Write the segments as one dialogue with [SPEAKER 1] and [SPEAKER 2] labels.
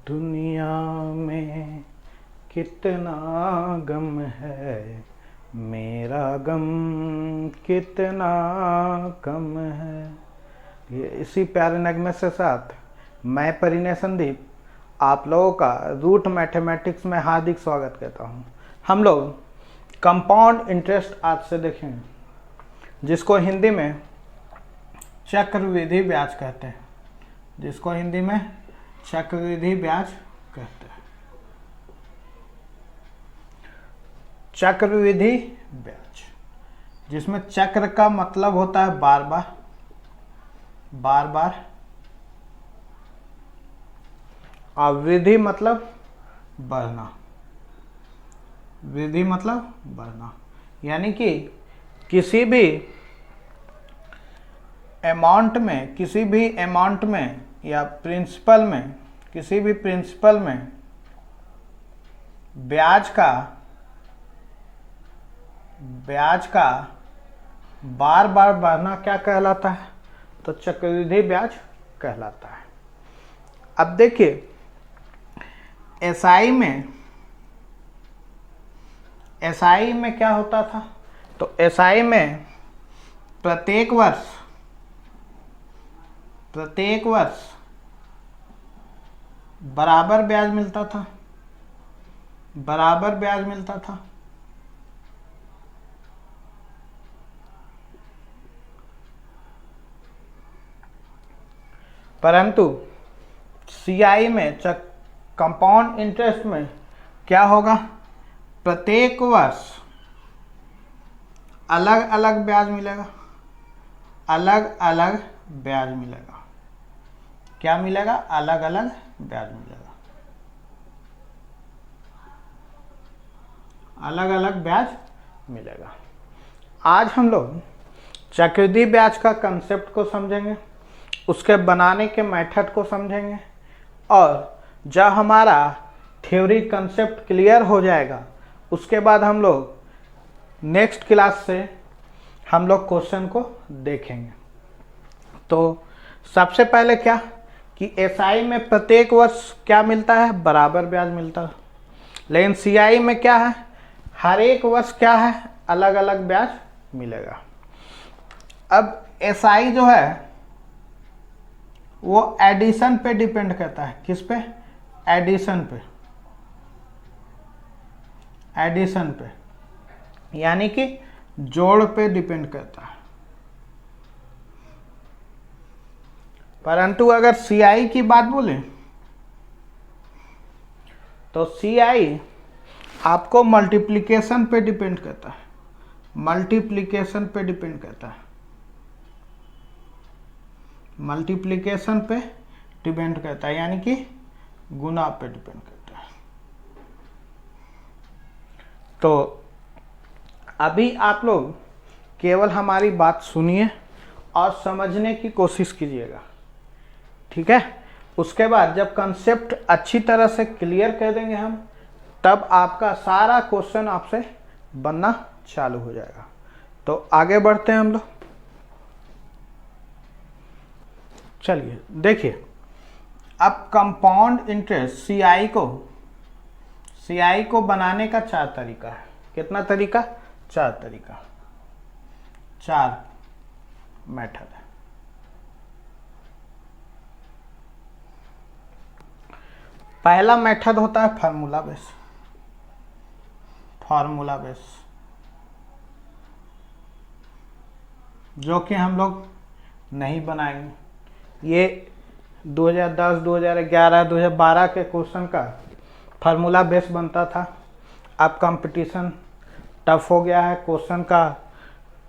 [SPEAKER 1] दुनिया में कितना गम है, मेरा गम कितना कम है। ये इसी प्यारे नगमे से साथ मैं परिणय संदीप आप लोगों का रूट मैथमेटिक्स में हार्दिक स्वागत करता हूँ। हम लोग कंपाउंड इंटरेस्ट आज से देखेंगे, जिसको हिंदी में चक्रवृद्धि ब्याज कहते हैं, जिसको हिंदी में चक्रवृद्धि ब्याज कहते हैं। चक्रवृद्धि ब्याज, जिसमें चक्र का मतलब होता है बार बार, और वृद्धि मतलब बढ़ना, वृद्धि मतलब बढ़ना, यानी कि किसी भी अमाउंट में या प्रिंसिपल में, किसी भी प्रिंसिपल में ब्याज का बार बार बढ़ना क्या कहलाता है? तो चक्रवृद्धि ब्याज कहलाता है। अब देखिए, एसआई में क्या होता था? तो एसआई में प्रत्येक वर्ष बराबर ब्याज मिलता था, परंतु सीआई में, कंपाउंड इंटरेस्ट में क्या होगा? प्रत्येक वर्ष अलग अलग ब्याज मिलेगा, अलग ब्याज मिलेगा। क्या मिलेगा? अलग अलग ब्याज मिलेगा, अलग अलग ब्याज मिलेगा। आज हम लोग चक्रवृद्धि ब्याज का कंसेप्ट को समझेंगे, उसके बनाने के मेथड को समझेंगे, और जब हमारा थ्योरी कंसेप्ट क्लियर हो जाएगा, उसके बाद हम लोग नेक्स्ट क्लास से हम लोग क्वेश्चन को देखेंगे। तो सबसे पहले क्या कि एसआई में प्रत्येक वर्ष क्या मिलता है? बराबर ब्याज मिलता है। लेकिन सीआई में क्या है? हर एक वर्ष क्या है? अलग अलग ब्याज मिलेगा। अब एसआई जो है वो एडिशन पे डिपेंड करता है। किस पे? एडिशन पे, यानी कि जोड़ पे डिपेंड करता है। परंतु अगर सीआई की बात बोले तो सीआई आपको मल्टीप्लिकेशन पे डिपेंड करता है, मल्टीप्लिकेशन पे डिपेंड करता है, यानी कि गुना पे डिपेंड करता है। तो अभी आप लोग केवल हमारी बात सुनिए और समझने की कोशिश कीजिएगा, ठीक है? उसके बाद जब कंसेप्ट अच्छी तरह से क्लियर कर देंगे हम, तब आपका सारा क्वेश्चन आपसे बनना चालू हो जाएगा। तो आगे बढ़ते हैं हम लोग। चलिए देखिए, अब कंपाउंड इंटरेस्ट सीआई को बनाने का 4 तरीका है। कितना तरीका? 4 तरीका, 4 मेथड है। पहला मेथड होता है फार्मूला बेस, जो कि हम लोग नहीं बनाएंगे। ये 2010, 2011, 2012 के क्वेश्चन का फार्मूला बेस बनता था। अब कंपटीशन टफ हो गया है, क्वेश्चन का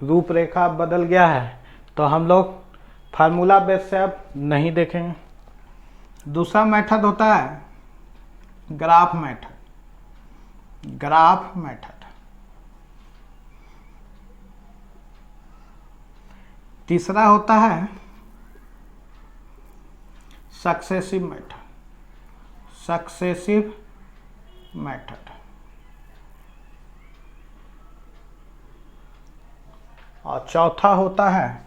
[SPEAKER 1] रूपरेखा बदल गया है, तो हम लोग फार्मूला बेस से अब नहीं देखेंगे। दूसरा मेथड होता है ग्राफ मेथड। तीसरा होता है सक्सेसिव मेथड, और चौथा होता है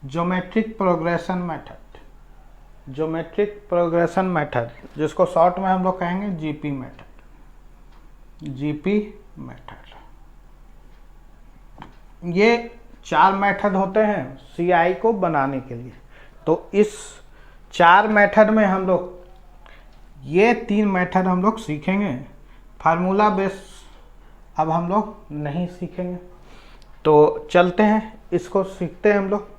[SPEAKER 1] geometric progression method. Geometric progression method, जिसको शॉर्ट में हम लोग कहेंगे जीपी मेथड। जीपी मेथड, ये 4 मेथड होते हैं सीआई को बनाने के लिए। तो इस 4 मेथड में हम लोग ये 3 मेथड हम लोग सीखेंगे। फार्मूला बेस अब हम लोग नहीं सीखेंगे। तो चलते हैं, इसको सीखते हैं हम लोग।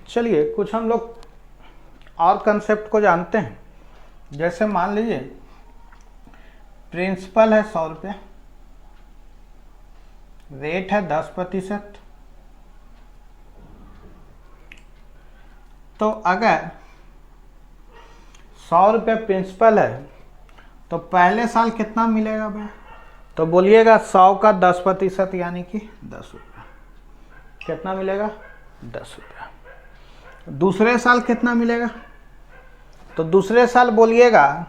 [SPEAKER 1] चलिए कुछ हम लोग और कंसेप्ट को जानते हैं। जैसे मान लीजिए प्रिंसिपल है 100 रुपये, रेट है 10%। तो अगर 100 रुपये प्रिंसिपल है तो पहले साल कितना मिलेगा भाई? तो बोलिएगा 100 का 10% यानी कि 10 रुपया। कितना मिलेगा? 10 रुपया। दूसरे साल कितना मिलेगा? तो दूसरे साल बोलिएगा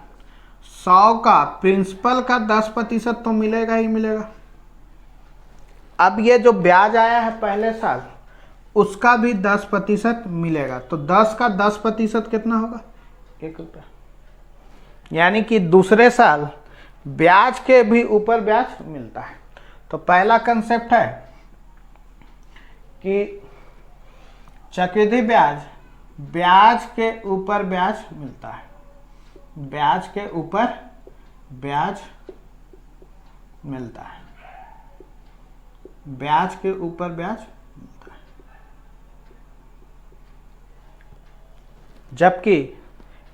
[SPEAKER 1] 100 का प्रिंसिपल का 10% तो मिलेगा ही मिलेगा। अब ये जो ब्याज आया है पहले साल उसका भी 10% मिलेगा। तो 10 का 10% कितना होगा? 1 रुपया। यानी कि दूसरे साल ब्याज के भी ऊपर ब्याज मिलता है। तो पहला कंसेप्ट है कि चक्रवृद्धि ब्याज, ब्याज के ऊपर ब्याज मिलता है। ब्याज के ऊपर ब्याज मिलता है। ब्याज के ऊपर ब्याज मिलता है। जबकि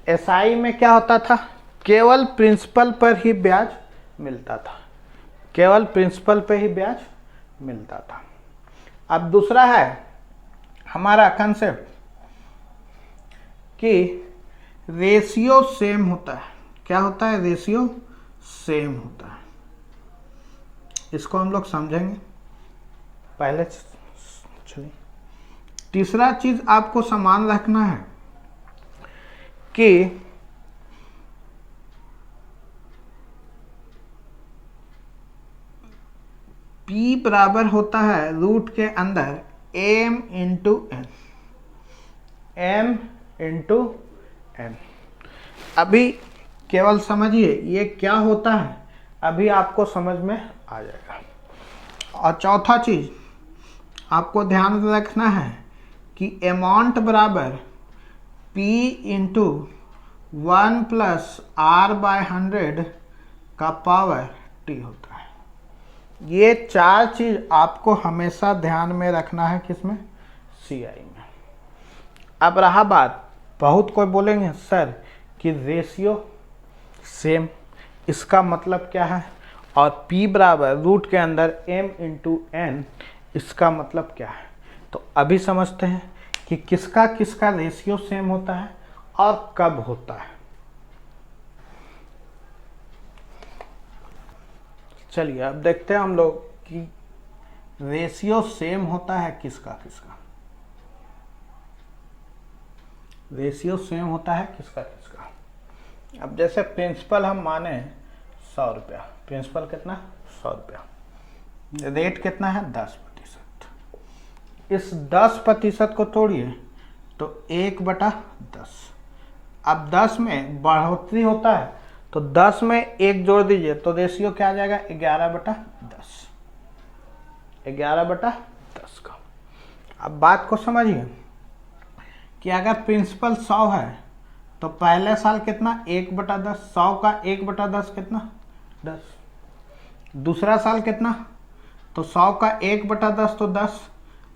[SPEAKER 1] एसआई में क्या होता था? केवल प्रिंसिपल पर ही ब्याज मिलता था। केवल प्रिंसिपल पे ही ब्याज मिलता था। अब दूसरा है हमारा कंसेप्ट कि रेशियो सेम होता है। क्या होता है? रेशियो सेम होता है। इसको हम लोग समझेंगे पहले। चलिए, तीसरा चीज आपको समान रखना है कि P बराबर होता है रूट के अंदर m into n। m into n। अभी केवल समझिए ये क्या होता है, अभी आपको समझ में आ जाएगा। और चौथा चीज आपको ध्यान रखना है कि अमाउंट बराबर P इंटू 1 प्लस R/100 का पावर T होता है। ये 4 चीज आपको हमेशा ध्यान में रखना है। किसमें? सीआई में। अब रहा बात, बहुत कोई बोलेंगे सर कि रेशियो सेम, इसका मतलब क्या है? और P बराबर रूट के अंदर m इंटू n, इसका मतलब क्या है? तो अभी समझते हैं कि किसका किसका रेशियो सेम होता है और कब होता है। चलिए अब देखते हैं हम लोग कि रेशियो सेम होता है किसका किसका। रेशियो सेम होता है किसका किसका। अब जैसे प्रिंसिपल हम माने 100 रुपया, प्रिंसिपल कितना? 100 रुपया। रेट कितना है? 10%। इस 10% को तोड़िए तो 1/10। अब 10 में बढ़ोतरी होता है तो 10 में 1 जोड़ दीजिए तो रेशियो क्या आ जाएगा? 11/10। 11/10 का। अब बात को समझिए कि अगर प्रिंसिपल 100 है तो पहले साल कितना? 1/10। 100 का 1/10 कितना? 10। दूसरा साल कितना? तो 100 का 1/10 तो 10।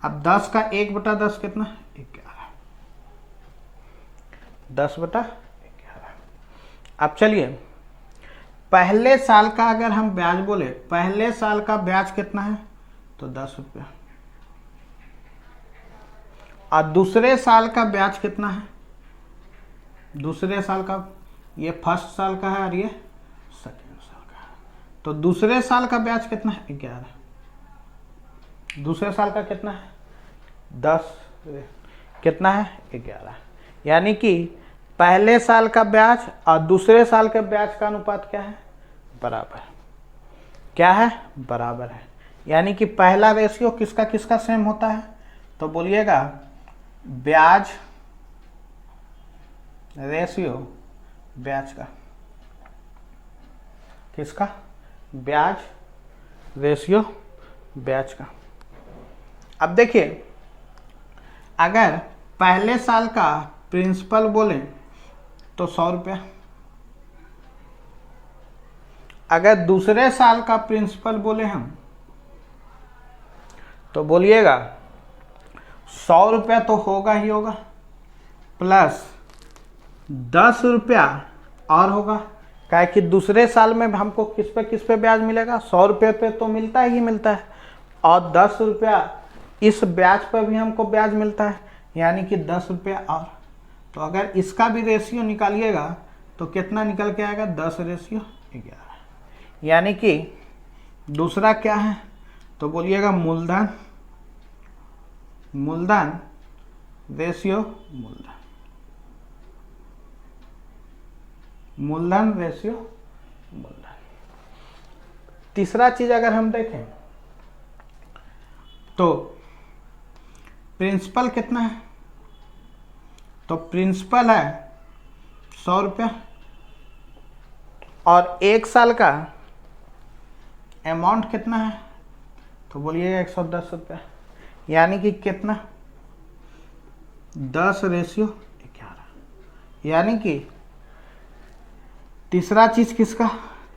[SPEAKER 1] अब 10 का 1/10 कितना? 11। 10/11। अब चलिए पहले साल का अगर हम ब्याज बोले, पहले साल का ब्याज कितना है? तो 10 रुपया। और दूसरे साल का ब्याज कितना है? दूसरे साल का, ये फर्स्ट साल का है और ये सेकेंड साल का है। तो दूसरे साल का ब्याज कितना है? 11। दूसरे साल का कितना है? 10। कितना है? 11। यानी कि पहले साल का ब्याज और दूसरे साल के ब्याज का अनुपात क्या है? बराबर। क्या है? बराबर है। यानी कि पहला रेशियो किसका किसका सेम होता है? तो बोलिएगा ब्याज रेशियो ब्याज का। किसका? ब्याज रेशियो ब्याज का। अब देखिए, अगर पहले साल का प्रिंसिपल बोले तो 100 रुपया, अगर दूसरे साल का प्रिंसिपल बोले हम तो बोलिएगा 100 रुपया तो होगा ही होगा, प्लस 10 रुपया और होगा। क्या कि दूसरे साल में हमको किस पे ब्याज मिलेगा? 100 रुपये पे तो मिलता ही मिलता है, और 10 रुपया इस ब्याज पर भी हमको ब्याज मिलता है, यानी कि 10 रुपया और। तो अगर इसका भी रेशियो निकालिएगा तो कितना निकल के आएगा? 10:11। यानी कि दूसरा क्या है? तो बोलिएगा मूलधन रेशियो मूलधन रेशियो मूलधन। तीसरा चीज अगर हम देखें तो प्रिंसिपल कितना है? तो प्रिंसिपल है 100 रुपया, और एक साल का अमाउंट कितना है? तो बोलिएगा 110 रुपया। यानी कि कितना? 10:11। यानी कि तीसरा चीज किसका?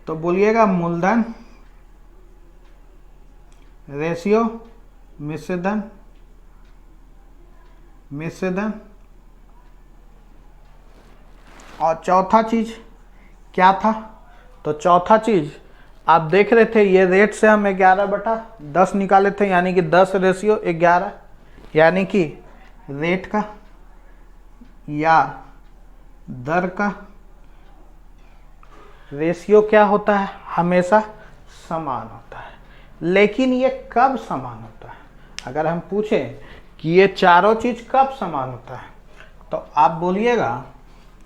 [SPEAKER 1] तो बोलिएगा मूलधन रेशियो मिश्रधन और चौथा चीज क्या था? तो चौथा चीज आप देख रहे थे, ये रेट से हम 11/10 निकाले थे, यानी कि 10:11। यानी कि रेट का या दर का रेशियो क्या होता है? हमेशा समान होता है। लेकिन ये कब समान होता है? अगर हम पूछें कि ये चारों चीज कब समान होता है, तो आप बोलिएगा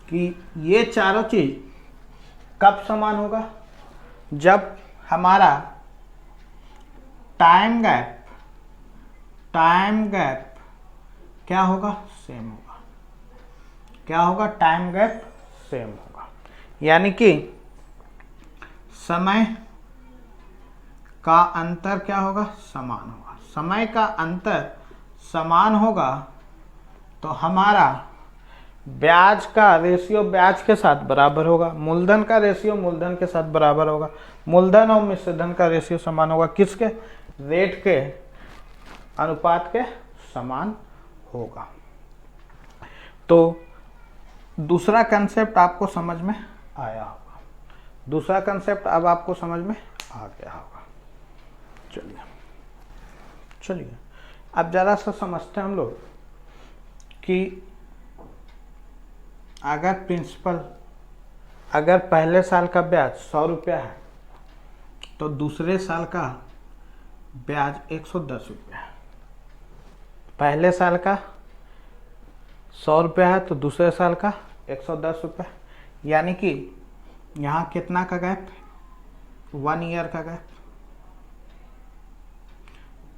[SPEAKER 1] कि ये चारों चीज कब समान होगा? जब हमारा टाइम गैप क्या होगा? सेम होगा। क्या होगा? टाइम गैप सेम होगा। यानी कि समय का अंतर क्या होगा? समान होगा। समय का अंतर समान होगा तो हमारा ब्याज का रेशियो ब्याज के साथ बराबर होगा, मूलधन का रेशियो मूलधन के साथ बराबर होगा, मूलधन और मिश्रधन का रेशियो समान होगा। किसके? रेट के अनुपात के समान होगा। तो दूसरा कंसेप्ट आपको समझ में आया होगा। दूसरा कंसेप्ट अब आपको समझ में आ गया होगा। चलिए अब जरा सा समझते हैं हम लोग कि अगर पहले साल का ब्याज 100 रुपया है तो दूसरे साल का ब्याज 110 रुपया है। पहले साल का 100 रुपया है तो दूसरे साल का 110 रुपया, यानी कि यहाँ कितना का गैप? 1 ईयर का गैप।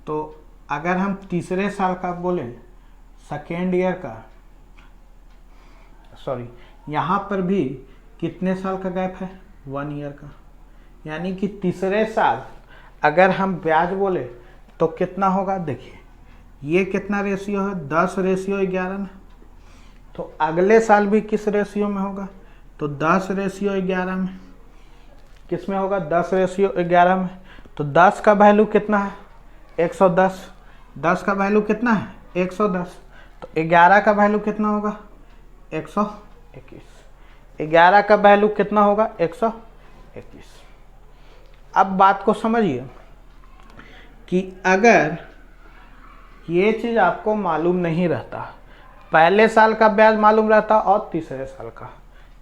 [SPEAKER 1] तो अगर हम तीसरे साल का बोले, सेकेंड ईयर का, सॉरी, यहाँ पर भी कितने साल का गैप है? 1 ईयर का। यानी कि तीसरे साल अगर हम ब्याज बोले तो कितना होगा? देखिए ये कितना रेशियो है? 10:11 ना। तो अगले साल भी किस रेशियो में होगा? तो 10:11 में। किस में होगा? 10:11 में। तो 10 का वैल्यू कितना है? 110। 10 का वैल्यू कितना है? 110। तो 11 का वैल्यू कितना होगा? 121। 11 का वैल्यू कितना होगा? 121। अब बात को समझिए कि अगर ये चीज आपको मालूम नहीं रहता, पहले साल का ब्याज मालूम रहता और तीसरे साल का,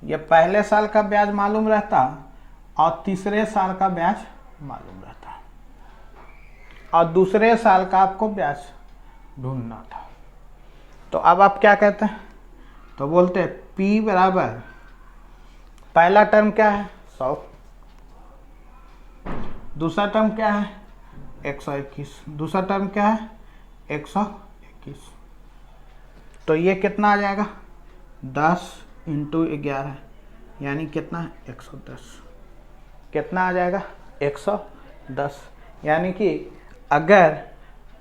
[SPEAKER 1] ये पहले साल का ब्याज मालूम रहता और तीसरे साल का ब्याज मालूम रहता है और दूसरे साल का आपको ब्याज ढूंढना था। तो अब आप क्या कहते हैं, तो बोलते हैं P बराबर पहला टर्म क्या है 100, दूसरा टर्म क्या है 121, दूसरा टर्म क्या है 121। तो ये कितना आ जाएगा 10 × 11 यानी कितना है 110। कितना आ जाएगा 110। यानी कि अगर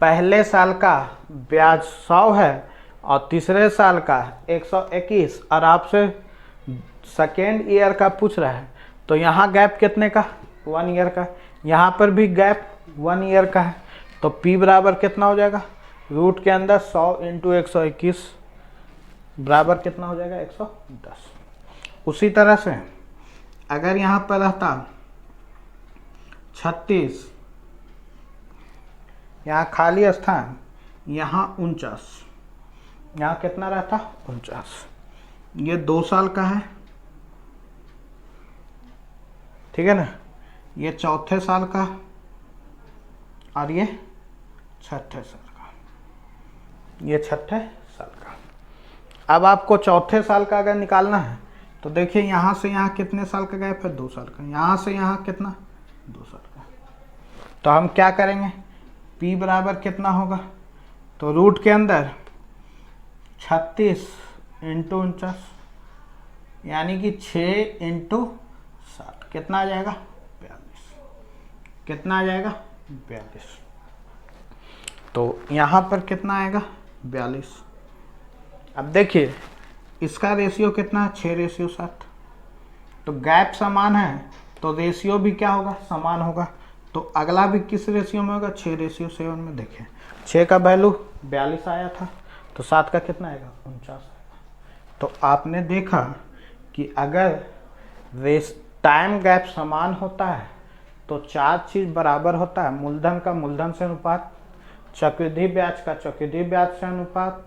[SPEAKER 1] पहले साल का ब्याज 100 है और तीसरे साल का 121 और आपसे सेकेंड ईयर का पूछ रहा है तो यहाँ गैप कितने का 1 ईयर का, यहाँ पर भी गैप 1 ईयर का है। तो P बराबर कितना हो जाएगा, रूट के अंदर 100 × 121 बराबर कितना हो जाएगा 110। उसी तरह से अगर यहाँ पर रहता 36, यहाँ खाली स्थान, यहाँ 49, यहाँ कितना रहता 49, ये 2 साल का है, ठीक है ना, ये चौथे साल का और ये छठे साल का, ये छठे साल का। अब आपको चौथे साल का अगर निकालना है तो देखिए यहाँ से यहाँ कितने साल का गैप है 2 साल का, यहाँ से यहाँ कितना 2 साल का। तो हम क्या करेंगे P बराबर कितना होगा, तो रूट के अंदर 36 × 49 यानी कि 6 × 7 कितना आ जाएगा 42। कितना आ जाएगा 42। तो यहाँ पर कितना आएगा 42। अब देखिए इसका रेशियो कितना है 6:7। तो गैप समान है तो रेशियो भी क्या होगा समान होगा। तो अगला भी किस रेशियो में होगा 6:7 में। देखिए 6 का वैल्यू 42 आया था तो 7 का कितना आएगा 49 आएगा। तो आपने देखा कि अगर टाइम गैप समान होता है तो 4 चीज़ बराबर होता है, मूलधन का मूलधन से अनुपात, चक्रवृद्धि ब्याज का चक्रवृद्धि ब्याज से अनुपात,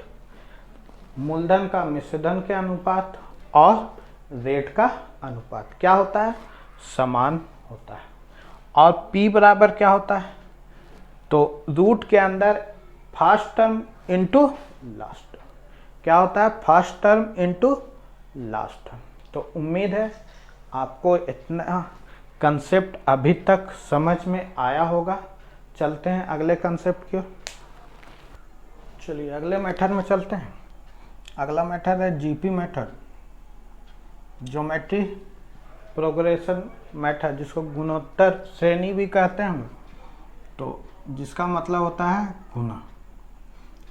[SPEAKER 1] मूलधन का मिश्रधन के अनुपात और रेट का अनुपात क्या होता है समान होता है। और P बराबर क्या होता है, तो रूट के अंदर first term into last term क्या होता है first term into last term. तो उम्मीद है आपको इतना कंसेप्ट अभी तक समझ में आया होगा। चलते हैं अगले कंसेप्ट की ओर। चलिए अगले मेथड में चलते हैं। अगला मेथड है GP method, geometry progression method, जिसको गुणोत्तर श्रेणी भी कहते हैं हम। तो जिसका मतलब होता है गुना,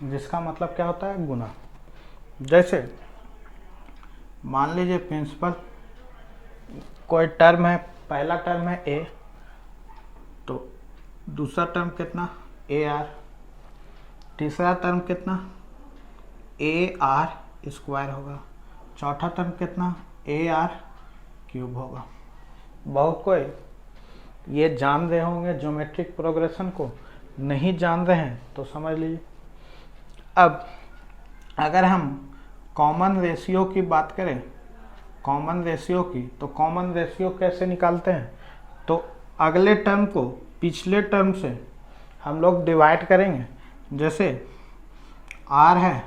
[SPEAKER 1] जिसका मतलब क्या होता है गुना। जैसे मान लीजिए प्रिंसिपल कोई टर्म है, पहला टर्म है ए, तो दूसरा टर्म कितना ए आर, तीसरा टर्म कितना ए आर स्क्वायर होगा, चौथा टर्म कितना ए आर क्यूब होगा। बहुत कोई ये जान रहे होंगे ज्योमेट्रिक प्रोग्रेशन को, नहीं जान रहे हैं तो समझ लीजिए। अब अगर हम कॉमन रेशियो की बात करें, कॉमन रेशियो की, तो कॉमन रेशियो कैसे निकालते हैं, तो अगले टर्म को पिछले टर्म से हम लोग डिवाइड करेंगे। जैसे आर है,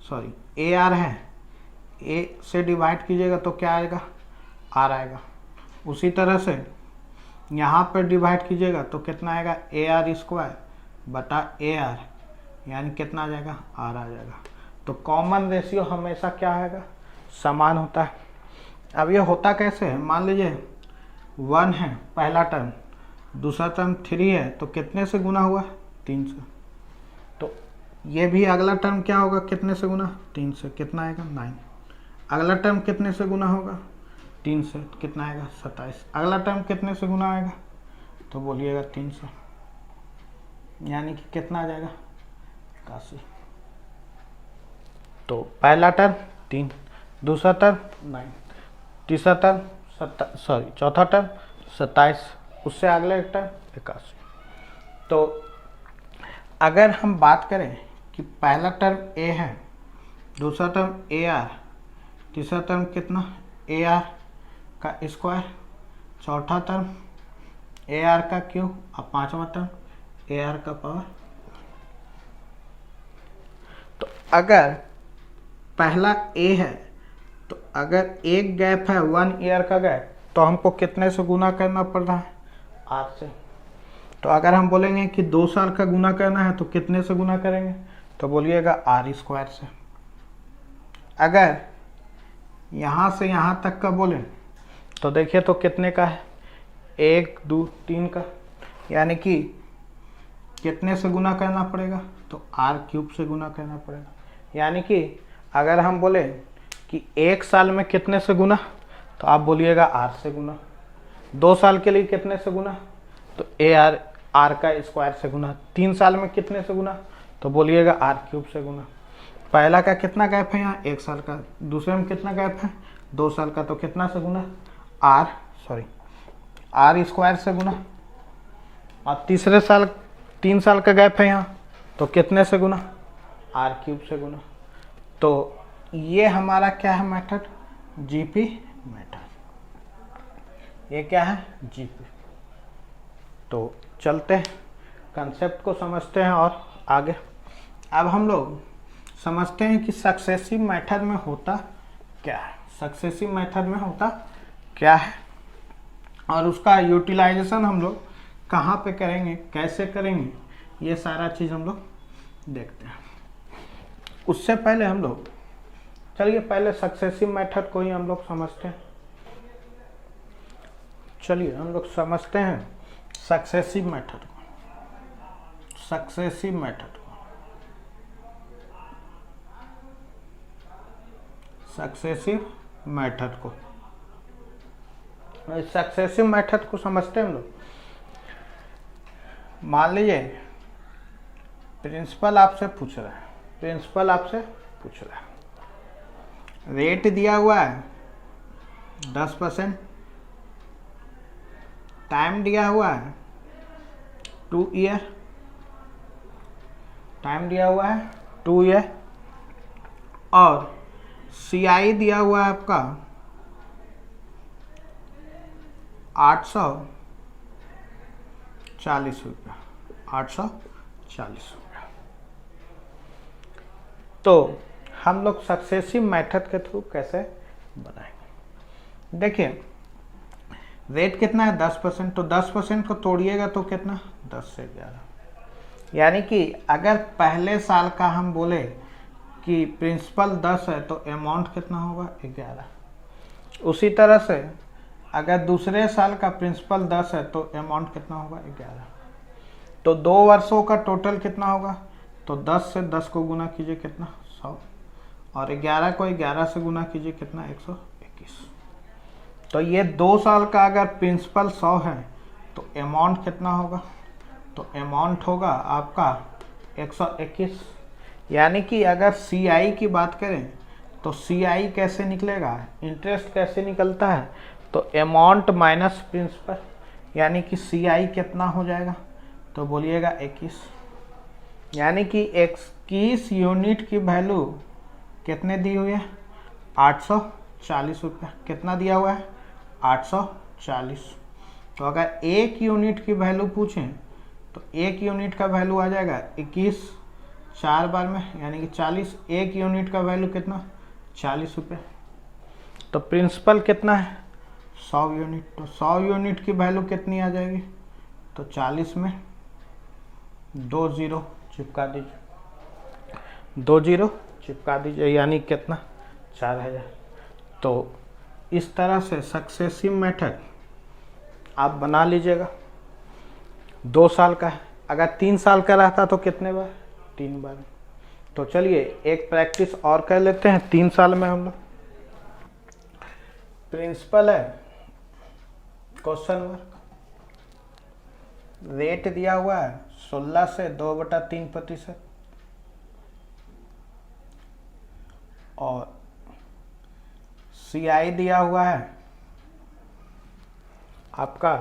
[SPEAKER 1] सॉरी ए आर है, ए से डिवाइड कीजिएगा तो क्या आएगा आर आएगा। उसी तरह से यहाँ पर डिवाइड कीजिएगा तो कितना आएगा ए आर स्क्वायर बटा ए आर, यानी कितना आ जाएगा आर आ जाएगा। तो कॉमन रेशियो हमेशा क्या आएगा समान होता है। अब ये होता कैसे है, मान लीजिए 1 है पहला टर्म, दूसरा टर्म 3 है, तो कितने से गुना हुआ 3 से। तो ये भी अगला टर्म क्या होगा कितने से गुना 3 से, कितना आएगा 9। अगला टर्म कितने से गुना होगा 3 से, कितना आएगा 27। अगला टर्म कितने से गुना आएगा तो बोलिएगा 3 से, यानी कि कितना आ जाएगा 81। तो पहला टर्म 3, दूसरा टर्म 9, तीसरा टर्म चौथा टर्म 27, उससे अगला टर्म 81। तो अगर हम बात करें कि पहला टर्म ए है, दूसरा टर्म ए आर, तीसरा टर्म कितना ए आर का स्क्वायर, चौथा टर्म ए आर का क्यूब और पांचवा टर्म ए आर का पावर। तो अगर पहला ए है तो अगर एक गैप है 1 ईयर का गैप तो हमको कितने से गुना करना पड़ रहा है? आर से। तो अगर हम बोलेंगे कि 2 साल का गुना करना है तो कितने से गुना करेंगे? तो बोलिएगा आर स्क्वायर से। अगर यहाँ से यहाँ तक का बोले तो देखिए तो कितने का है? 1 2 3 का, यानी कि कितने से गुना करना पड़ेगा? तो आर क्यूब से गुना करना पड़ेगा। यानी कि अगर हम बोले कि 1 साल में कितने से गुना, तो आप बोलिएगा आर से गुना। 2 साल के लिए कितने से गुना? तो ए आर आर का स्क्वायर से गुना। 3 साल में कितने से गुना? तो बोलिएगा आर क्यूब से गुना। पहला का कितना गैप है यहाँ? 1 साल का। दूसरे में कितना गैप है? 2 साल का। तो कितना से गुना? आर स्क्वायर से गुना। और तीसरे साल 3 साल का गैप है यहाँ, तो कितने से गुना? आर क्यूब से गुना। तो ये हमारा क्या है मेथड? GP method. ये क्या है? जीपी। तो चलते हैं कंसेप्ट को समझते हैं और आगे। अब हम लोग समझते हैं कि सक्सेसिव मेथड में होता क्या है, सक्सेसिव मेथड में होता क्या है और उसका यूटिलाइजेशन हम लोग कहाँ पे करेंगे, कैसे करेंगे, ये सारा चीज़ हम लोग देखते हैं। उससे पहले हम लोग चलिए पहले सक्सेसिव मेथड को ही हम लोग समझते हैं। चलिए हम लोग समझते हैं सक्सेसिव मेथड को। सक्सेसिव मेथड सक्सेसिव मेथड को समझते हैं हम लोग। मान लीजिए प्रिंसिपल आपसे पूछ रहा है, रेट दिया हुआ है 10%, टाइम दिया हुआ है 2 ईयर, और CI दिया हुआ है आपका 840 रुपया, 840 रुपया। तो हम लोग सक्सेसिव मेथड के थ्रू कैसे बनाएंगे? देखिए रेट कितना है? 10%। तो 10% को तोड़िएगा तो कितना? 10 से 11। यानी कि अगर पहले साल का हम बोले कि प्रिंसिपल 10 है तो अमाउंट कितना होगा? 11। उसी तरह से अगर दूसरे साल का प्रिंसिपल 10 है तो अमाउंट कितना होगा? 11। तो 2 वर्षों का टोटल कितना होगा? तो 10 से 10 को गुना कीजिए कितना? 100, और 11 को 11 से गुना कीजिए कितना? 121। तो ये 2 साल का अगर प्रिंसिपल 100 है तो अमाउंट कितना होगा? तो अमाउंट होगा आपका 121। यानी कि अगर CI की बात करें तो CI कैसे निकलेगा? इंटरेस्ट कैसे निकलता है? तो अमाउंट माइनस प्रिंसिपल, यानी कि CI कितना हो जाएगा? तो बोलिएगा 21। यानी कि 21 यूनिट की वैल्यू कितने दी हुई है? 840 रुपया। कितना दिया हुआ है? 840। तो अगर 1 यूनिट की वैल्यू पूछें तो 1 यूनिट का वैल्यू आ जाएगा 21 4 बार में, यानी कि 40। 1 यूनिट का वैल्यू कितना? 40 रुपये। तो प्रिंसिपल कितना है? 100 यूनिट। तो 100 यूनिट की वैल्यू कितनी आ जाएगी? तो 40 में 2 0 चिपका दीजिए, 2 0 चिपका दीजिए, यानी कितना? 4000। तो इस तरह से सक्सेसिव मेथड आप बना लीजिएगा। 2 साल का है, अगर 3 साल का रहता तो कितने बार? 3 बार। तो चलिए एक प्रैक्टिस और कर लेते हैं 3 साल में हम लोग। प्रिंसिपल है क्वेश्चन मार्क, रेट दिया हुआ है 16 से 2/3%, और CI दिया हुआ है आपका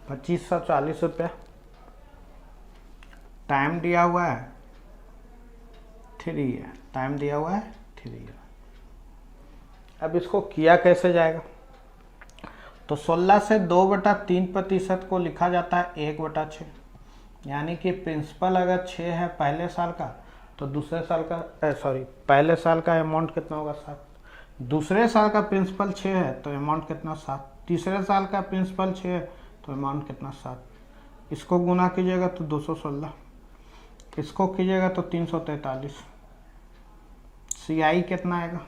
[SPEAKER 1] 2540 रुपया, टाइम दिया हुआ है 3 ईयर, टाइम दिया हुआ है 3 ईयर। अब इसको किया कैसे जाएगा? तो 16 से 2/3% को लिखा जाता है 1/6, यानी कि प्रिंसिपल अगर 6 है पहले साल का, तो दूसरे साल का पहले साल का अमाउंट कितना होगा 7, दूसरे साल का प्रिंसिपल 6 है तो अमाउंट कितना 7, तीसरे साल का प्रिंसिपल 6 है तो अमाउंट कितना 7। इसको गुना कीजिएगा तो 216, इसको कीजिएगा तो 343। CI कितना आएगा?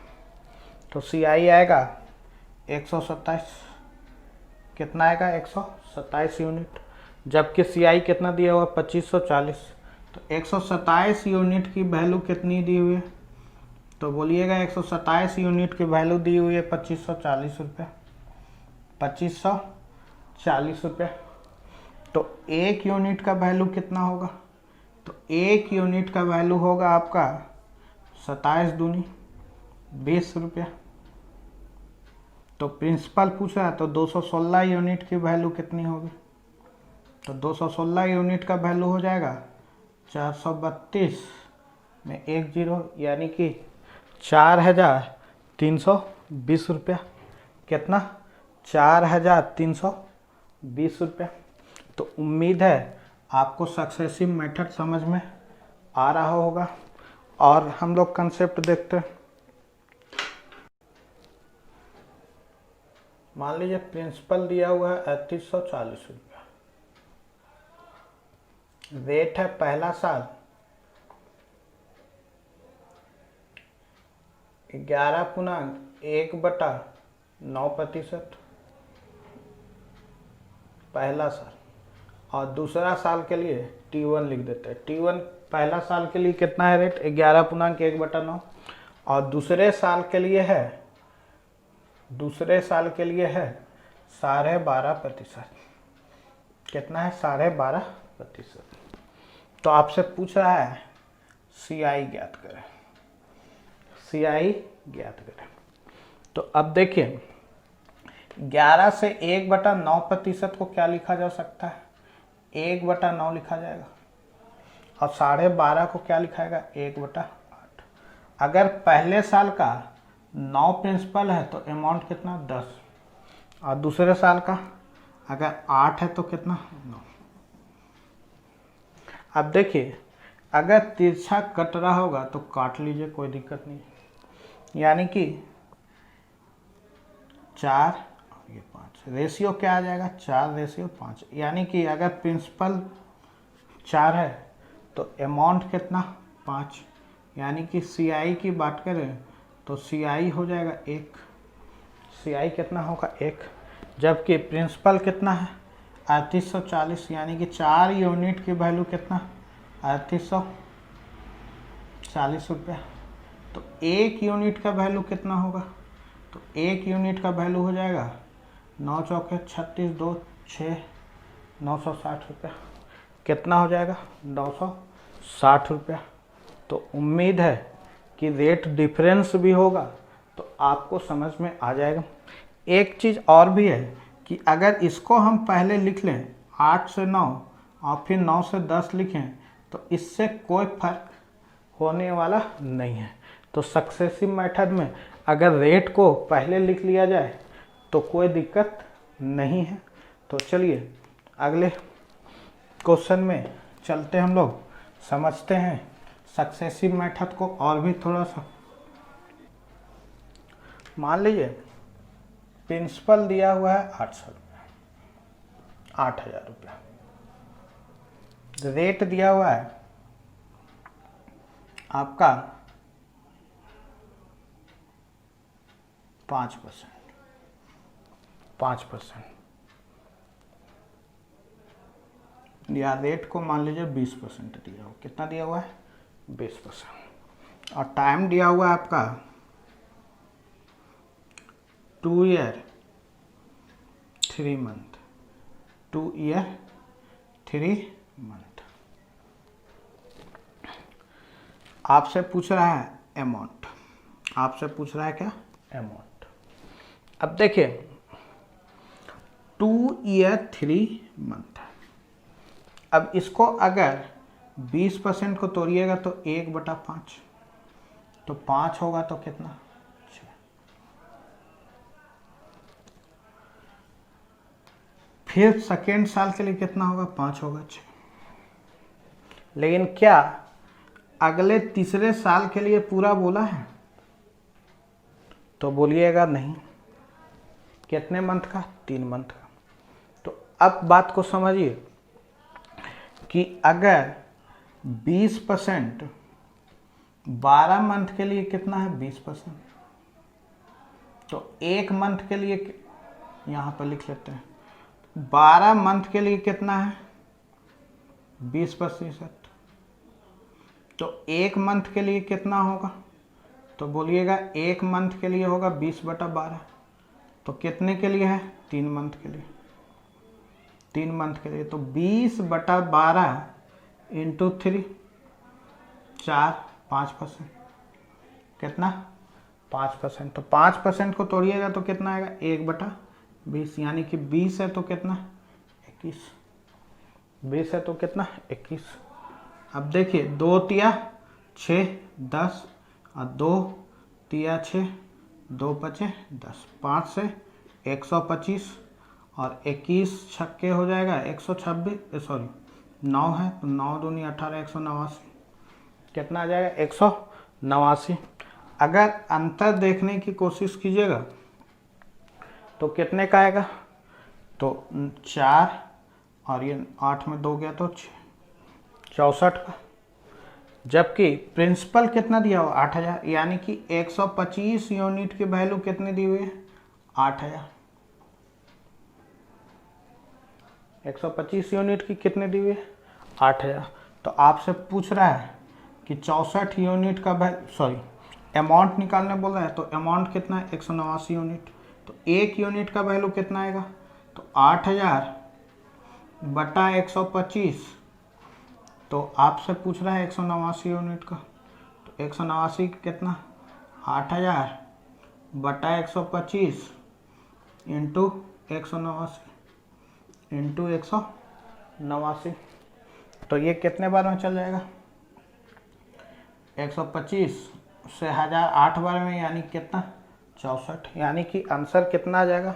[SPEAKER 1] तो CI आएगा 127। कितना आएगा? 127 यूनिट। जबकि CI कितना दिया हुआ 2540, तो 127 यूनिट की वैल्यू कितनी दी हुई है? तो बोलिएगा 127 यूनिट की वैल्यू दी हुई है 2540 रुपये, 2540 रुपये। तो 1 यूनिट का वैल्यू कितना होगा? तो 1 यूनिट का वैल्यू होगा आपका 27 दूनी 20 रुपये। तो प्रिंसिपल पूछा है तो 216 यूनिट की वैल्यू कितनी होगी? तो 216 यूनिट का वैल्यू हो जाएगा 432 में 1 जीरो, यानी कि 4320 रुपया। कितना? 4320 रुपया। तो उम्मीद है आपको सक्सेसिव मेथड समझ में आ रहा होगा। और हम लोग कंसेप्ट देखते हैं। मान लीजिए प्रिंसिपल दिया हुआ है 3840 रुपया, रेट है पहला साल 11.1/9% पहला साल, और दूसरा साल के लिए T1 लिख देते हैं। T1 पहला साल के लिए कितना है रेट? 11.1/9, और दूसरे साल के लिए है 12.5%। कितना है? 12.5%। तो आपसे पूछ रहा है CI ज्ञात करें, CI ज्ञात करें। तो अब देखिए 11 से 1/9% को क्या लिखा जा सकता है? 1/9 लिखा जाएगा। और 12.5 को क्या लिखाएगा? 1/8। अगर पहले साल का 9 प्रिंसिपल है तो अमाउंट कितना? 10। और दूसरे साल का अगर 8 है तो कितना? 9। अब देखिए अगर तिरछा कट रहा होगा तो काट लीजिए, कोई दिक्कत नहीं। यानी कि 4 और ये 5, रेशियो क्या आ जाएगा? 4:5। यानी कि अगर प्रिंसिपल 4 है तो अमाउंट कितना? 5। यानी कि CI की बात करें तो CI हो जाएगा 1। CI कितना होगा? 1। जबकि प्रिंसिपल कितना है? 3840, यानी कि 4 यूनिट की वैल्यू कितना? 3840 रुपया। तो 1 यूनिट का वैल्यू कितना होगा? तो 1 यूनिट का वैल्यू हो जाएगा 9 चौके 36, 2 6, 960 रुपया। कितना हो जाएगा? 960 रुपया। तो उम्मीद है कि रेट डिफरेंस भी होगा तो आपको समझ में आ जाएगा। एक चीज़ और भी है कि अगर इसको हम पहले लिख लें 8 से 9 और फिर 9 से 10 लिखें तो इससे कोई फर्क होने वाला नहीं है। तो सक्सेसिव मेथड में अगर रेट को पहले लिख लिया जाए तो कोई दिक्कत नहीं है। तो चलिए अगले क्वेश्चन में चलते हम लोग, समझते हैं सक्सेसिव मेथड को और भी थोड़ा सा। मान लीजिए प्रिंसिपल दिया हुआ है 800 रुपया, 8000 रुपया। रेट दिया हुआ है आपका 5%, या रेट को मान लीजिए 20% दिया हुआ। कितना दिया हुआ है? 20%। और टाइम दिया हुआ है आपका 2 ईयर 3 मंथ, 2 ईयर 3 मंथ। आपसे पूछ रहा है अमाउंट, आपसे पूछ रहा है क्या? अमाउंट। अब देखिए 2 ईयर 3 मंथ है। अब इसको अगर 20% को तोड़िएगा तो 1/5, तो 5 होगा तो कितना 6। फिर सेकेंड साल के लिए कितना होगा 5 होगा 6। लेकिन क्या अगले तीसरे साल के लिए पूरा बोला है? तो बोलिएगा नहीं। कितने मंथ का? 3 मंथ का। तो अब बात को समझिए कि अगर 20% 12 मंथ के लिए कितना है 20%, तो 1 मंथ के लिए यहाँ पर लिख लेते हैं 12 मंथ के लिए कितना है 20%, तो 1 मंथ के लिए कितना होगा? तो बोलिएगा 1 मंथ के लिए होगा 20/12, तो कितने के लिए है 3 मंथ के लिए, 3 मंथ के लिए। तो 20/12 इंटू 3 4 5%, कितना 5%। तो 5% को तोड़िएगा तो कितना आएगा 1/20, यानी कि 20 है तो कितना 21, 20 है तो कितना 21। अब देखिए 2 तिया 6 10 और 2 तिया 6 2 5 10, 5 से 125 और 21 छक्के हो जाएगा 126, सॉरी 9 है तो 9 दूनी 18, 189, कितना आ जाएगा 189। अगर अंतर देखने की कोशिश कीजिएगा तो कितने का आएगा? तो 4 और ये 8 में 2 गया तो 64 का। जबकि प्रिंसिपल कितना दिया हुआ 8000, यानी कि 125 यूनिट की वैल्यू कितनी दी हुई है 8000। 125 यूनिट की कितनी दी हुई है 8000। तो आपसे पूछ रहा है कि 64 यूनिट का सॉरी अमाउंट निकालने बोल रहा है, तो अमाउंट कितना है 189 यूनिट। तो 1 यूनिट का वैल्यू कितना आएगा? तो 8000 बटा 125, तो आपसे पूछ रहा है 189 यूनिट का, तो 189 कितना 8000 बटा 125 इंटू 189 इंटू 189, तो ये कितने बार में चल जाएगा 125 से 1000 8 बार में, यानी कितना 64, यानी कि आंसर कितना आ जाएगा?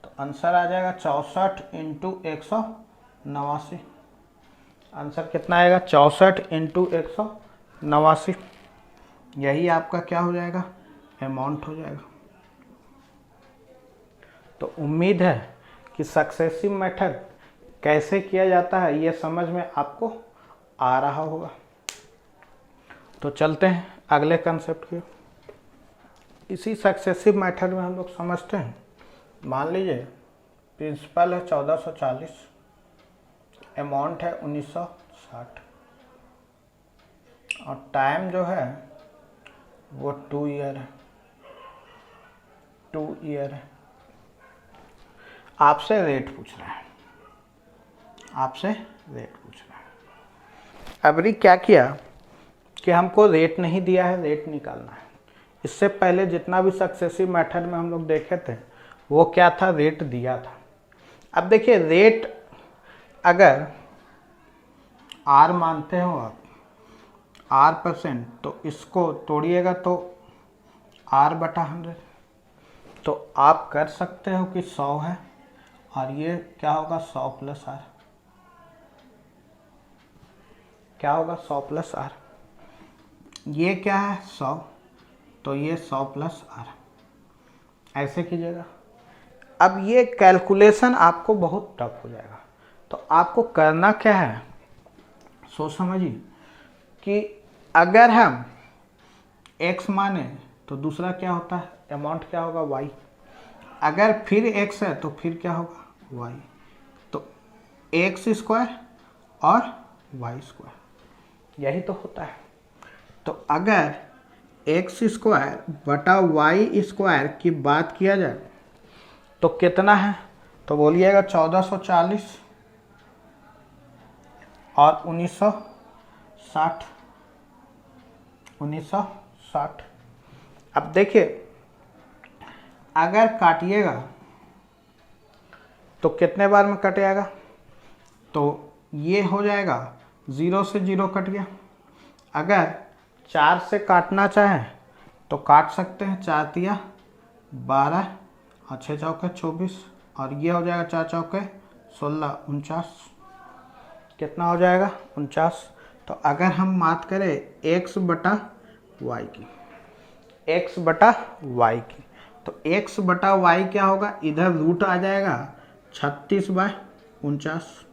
[SPEAKER 1] तो आंसर आ जाएगा 64 इंटू 189। आंसर कितना आएगा 64 इंटू 189। यही आपका क्या हो जाएगा अमाउंट हो जाएगा। तो उम्मीद है कि सक्सेसिव मेथड कैसे किया जाता है ये समझ में आपको आ रहा होगा। तो चलते हैं अगले कंसेप्ट के। इसी सक्सेसिव मेथड में हम लोग समझते हैं, मान लीजिए प्रिंसिपल है 1440, अमाउंट है 1960 और टाइम जो है वो 2 ईयर है, 2 ईयर है। आपसे रेट पूछ रहा है, आपसे रेट पूछ रहा है। अबरी क्या किया कि हमको रेट नहीं दिया है, रेट निकालना है। इससे पहले जितना भी सक्सेसिव मेथड में हम लोग देखे थे वो क्या था, रेट दिया था। अब देखिए रेट अगर R मानते हो आप R%, तो इसको तोड़िएगा तो R/100, तो आप कर सकते हो कि 100 है और ये क्या होगा 100 + R, क्या होगा 100 + R। ये क्या है 100, तो ये 100 + R, ऐसे कीजिएगा। अब ये कैलकुलेशन आपको बहुत टफ हो जाएगा, तो आपको करना क्या है सोच समझिए कि अगर हम x माने तो दूसरा क्या होता है अमाउंट क्या होगा y, अगर फिर x है तो फिर क्या होगा y, तो x² और y², यही तो होता है। तो अगर x² बटा y² की बात किया जाए तो कितना है, तो बोलिएगा 1440 और 1960, 1960। अब देखिए अगर काटिएगा तो कितने बार में कट जाएगा, तो ये हो जाएगा 0 से 0 कट गया। अगर 4 से काटना चाहें तो काट सकते हैं। 4 तिया 12 और 6 चौके 24 और ये हो जाएगा 4 चौके 16 49। कितना हो जाएगा 49। तो अगर हम बात करें x बटा y की, x बटा y की, तो x बटा y क्या होगा, इधर रूट आ जाएगा 36/49।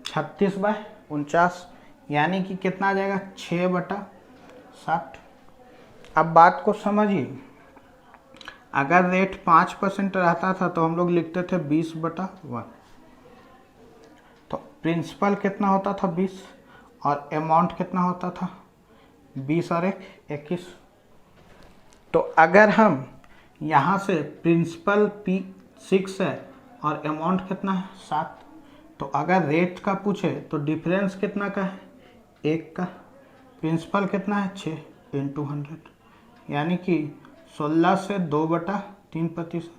[SPEAKER 1] 36/49 यानी कि कितना आ जाएगा 6/60। अब बात को समझिए, अगर रेट 5% रहता था तो हम लोग लिखते थे 20/1। तो प्रिंसिपल कितना होता था 20 और अमाउंट कितना होता था 20 और 1 21। तो अगर हम यहाँ से प्रिंसिपल P6 है और अमाउंट कितना है 7, तो अगर रेट का पूछे तो डिफरेंस कितना का है 1 का। प्रिंसिपल कितना है 6 × 100 यानी कि 16 से 2/3%।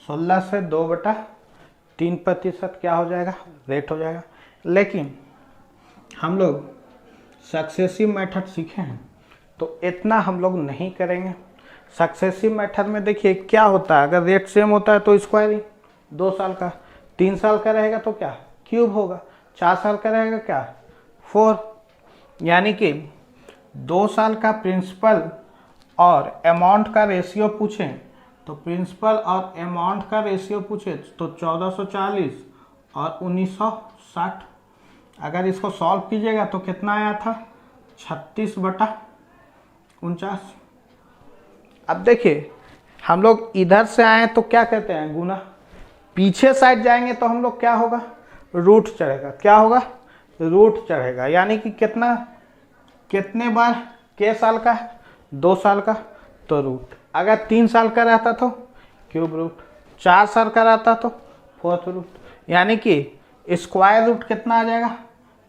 [SPEAKER 1] 16 से 2/3% क्या हो जाएगा रेट हो जाएगा। लेकिन हम लोग सक्सेसिव मेथड सीखे हैं तो इतना हम लोग नहीं करेंगे। सक्सेसिव मेथड में देखिए क्या होता है, अगर रेट सेम होता है तो स्क्वायरिंग 2 साल का, 3 साल का रहेगा तो क्या क्यूब होगा, 4 साल का रहेगा क्या 4। यानी कि 2 साल का प्रिंसिपल और अमाउंट का रेशियो पूछें तो प्रिंसिपल और अमाउंट का रेशियो पूछे तो 1440 और 1960। अगर इसको सॉल्व कीजिएगा तो कितना आया था 36/49। अब देखिए हम लोग इधर से आए तो क्या कहते हैं गुना, पीछे साइड जाएंगे तो हम लोग क्या होगा रूट चढ़ेगा। क्या होगा रूट चढ़ेगा। यानी कि कितने बार के साल का है 2 साल का तो रूट। अगर 3 साल का रहता तो क्यूब रूट, 4 साल का रहता तो 4th रूट। यानी कि स्क्वायर रूट कितना आ जाएगा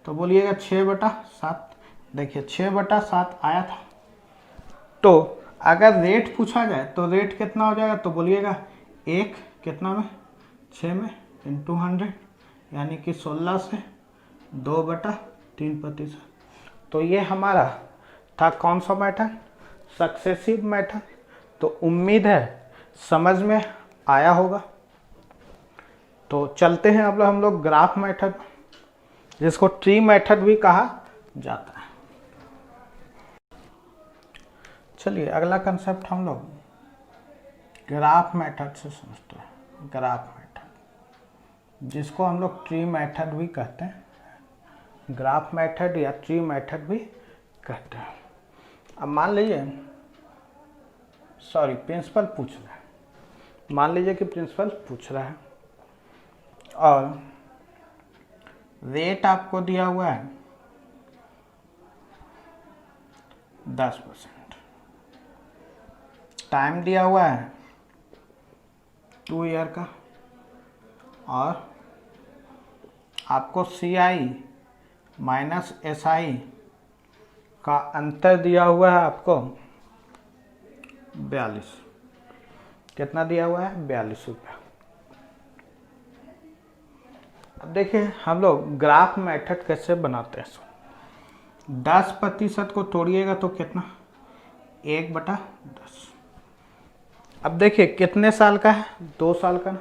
[SPEAKER 1] तो बोलिएगा 6/7। देखिए 6/7 आया था। तो अगर रेट पूछा जाए तो रेट कितना हो जाएगा तो बोलिएगा 1 कितना में 6 में × 100 यानी कि 16 से 2/3%। तो ये हमारा था कौन सा मेथड सक्सेसिव मेथड। तो उम्मीद है समझ में आया होगा। तो चलते हैं अब हम लोग ग्राफ मेथड, जिसको ट्री मेथड भी कहा जाता है। चलिए अगला कंसेप्ट हम लोग ग्राफ मेथड से समझते हैं। ग्राफ मेथड जिसको हम लोग ट्री मेथड भी कहते हैं, ग्राफ मेथड या ट्री मेथड भी कहते हैं। अब मान लीजिए प्रिंसिपल पूछ रहा है, मान लीजिए कि प्रिंसिपल पूछ रहा है और रेट आपको दिया हुआ है 10%, टाइम दिया हुआ है 2 ईयर का और आपको CI माइनस SI का अंतर दिया हुआ है आपको 42। कितना दिया हुआ है 42 रुपया। अब देखिए हम लोग ग्राफ मेथड कैसे बनाते हैं। 10% को तोड़िएगा तो कितना 1/10। अब देखिए कितने साल का है 2 साल का।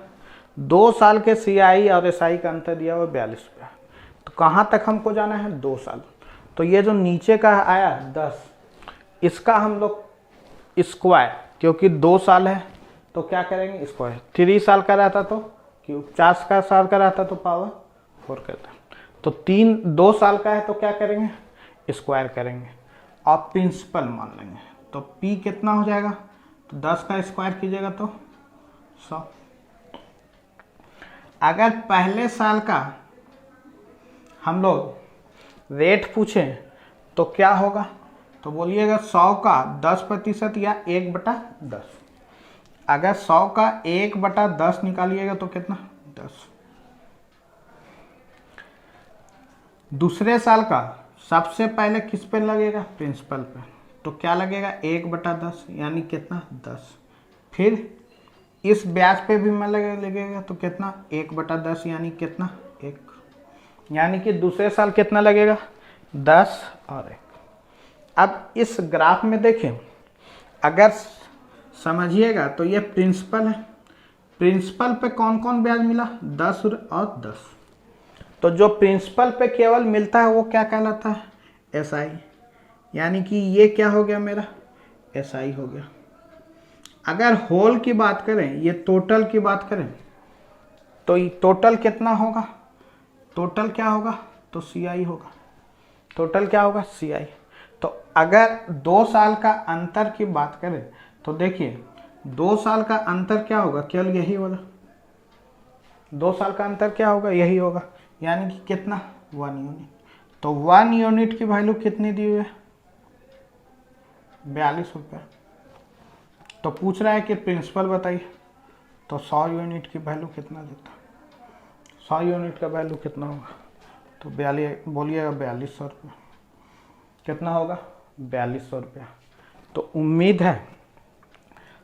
[SPEAKER 1] 2 साल के CI और SI का अंतर दिया हुआ 42 रुपया। तो कहाँ तक हमको जाना है 2 साल। तो ये जो नीचे का आया 10, इसका हम लोग स्क्वायर, क्योंकि 2 साल है तो क्या करेंगे स्क्वायर। 3 साल का रहता तो क्यूब, 4 साल का रहता तो पावर 4 करता। तो 2 साल का है तो क्या करेंगे स्क्वायर करेंगे और प्रिंसिपल मान लेंगे। तो P कितना हो जाएगा तो 10 का स्क्वायर कीजिएगा तो 100। अगर पहले साल का हम लोग रेट पूछें तो क्या होगा तो बोलिएगा 100 का 10% या 1/10। अगर 100 का 1/10 निकालिएगा तो कितना 10। दूसरे साल का सबसे पहले किस पे लगेगा प्रिंसिपल पे, तो क्या लगेगा 1/10 यानी कितना 10। फिर इस ब्याज पे भी मैं लगेगा तो कितना 1/10 यानी कितना 1। यानी कि दूसरे साल कितना लगेगा 10 और 1। अब इस ग्राफ में देखें, अगर समझिएगा तो ये प्रिंसिपल है, प्रिंसिपल पे कौन कौन ब्याज मिला, 10 और 10। तो जो प्रिंसिपल पे केवल मिलता है वो क्या कहलाता है, एसआई। यानी कि ये क्या हो गया मेरा, एसआई हो गया। अगर होल की बात करें, ये टोटल की बात करें, तो ये टोटल कितना होगा, टोटल क्या होगा, तो सीआई होगा। टोटल क्या होगा, सीआई। तो अगर 2 साल का अंतर की बात करें तो देखिए 2 साल का अंतर क्या होगा, केवल यही होगा। 2 साल का अंतर क्या होगा, यही होगा। यानी कि कितना, 1 यूनिट। तो 1 यूनिट की वैल्यू कितनी दी हुई है, 42 रुपये। तो पूछ रहा है कि प्रिंसिपल बताइए, तो 100 यूनिट की वैल्यू कितना देता, 100 यूनिट का वैल्यू कितना होगा, तो 42, बोलिएगा 4200 रुपये। कितना होगा, 4200 रुपया। तो उम्मीद है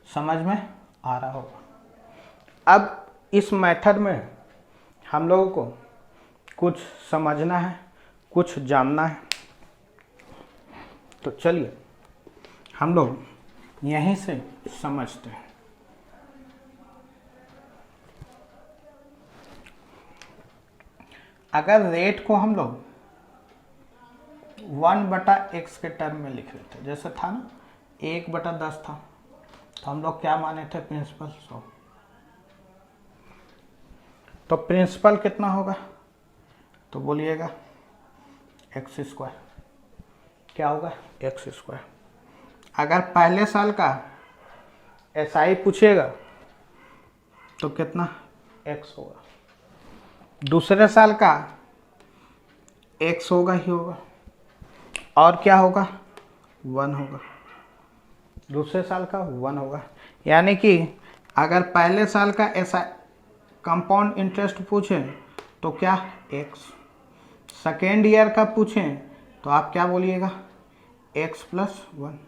[SPEAKER 1] समझ में आ रहा होगा। अब इस मेथड में हम लोगों को कुछ समझना है, कुछ जानना है। तो चलिए हम लोग यहीं से समझते हैं। अगर रेट को हम लोग 1/x के टर्म में लिख लेते, जैसे था ना 1/10 था, तो हम लोग क्या माने थे, प्रिंसिपल 100। तो प्रिंसिपल कितना होगा, तो बोलिएगा x²। क्या होगा, x²। अगर पहले साल का एसआई पूछेगा तो कितना, x होगा। दूसरे साल का x होगा ही होगा, और क्या होगा, 1 होगा। दूसरे साल का 1 होगा। यानी कि अगर पहले साल का ऐसा कंपाउंड इंटरेस्ट पूछें तो क्या, x। सेकेंड ईयर का पूछें तो आप क्या बोलिएगा, x+1।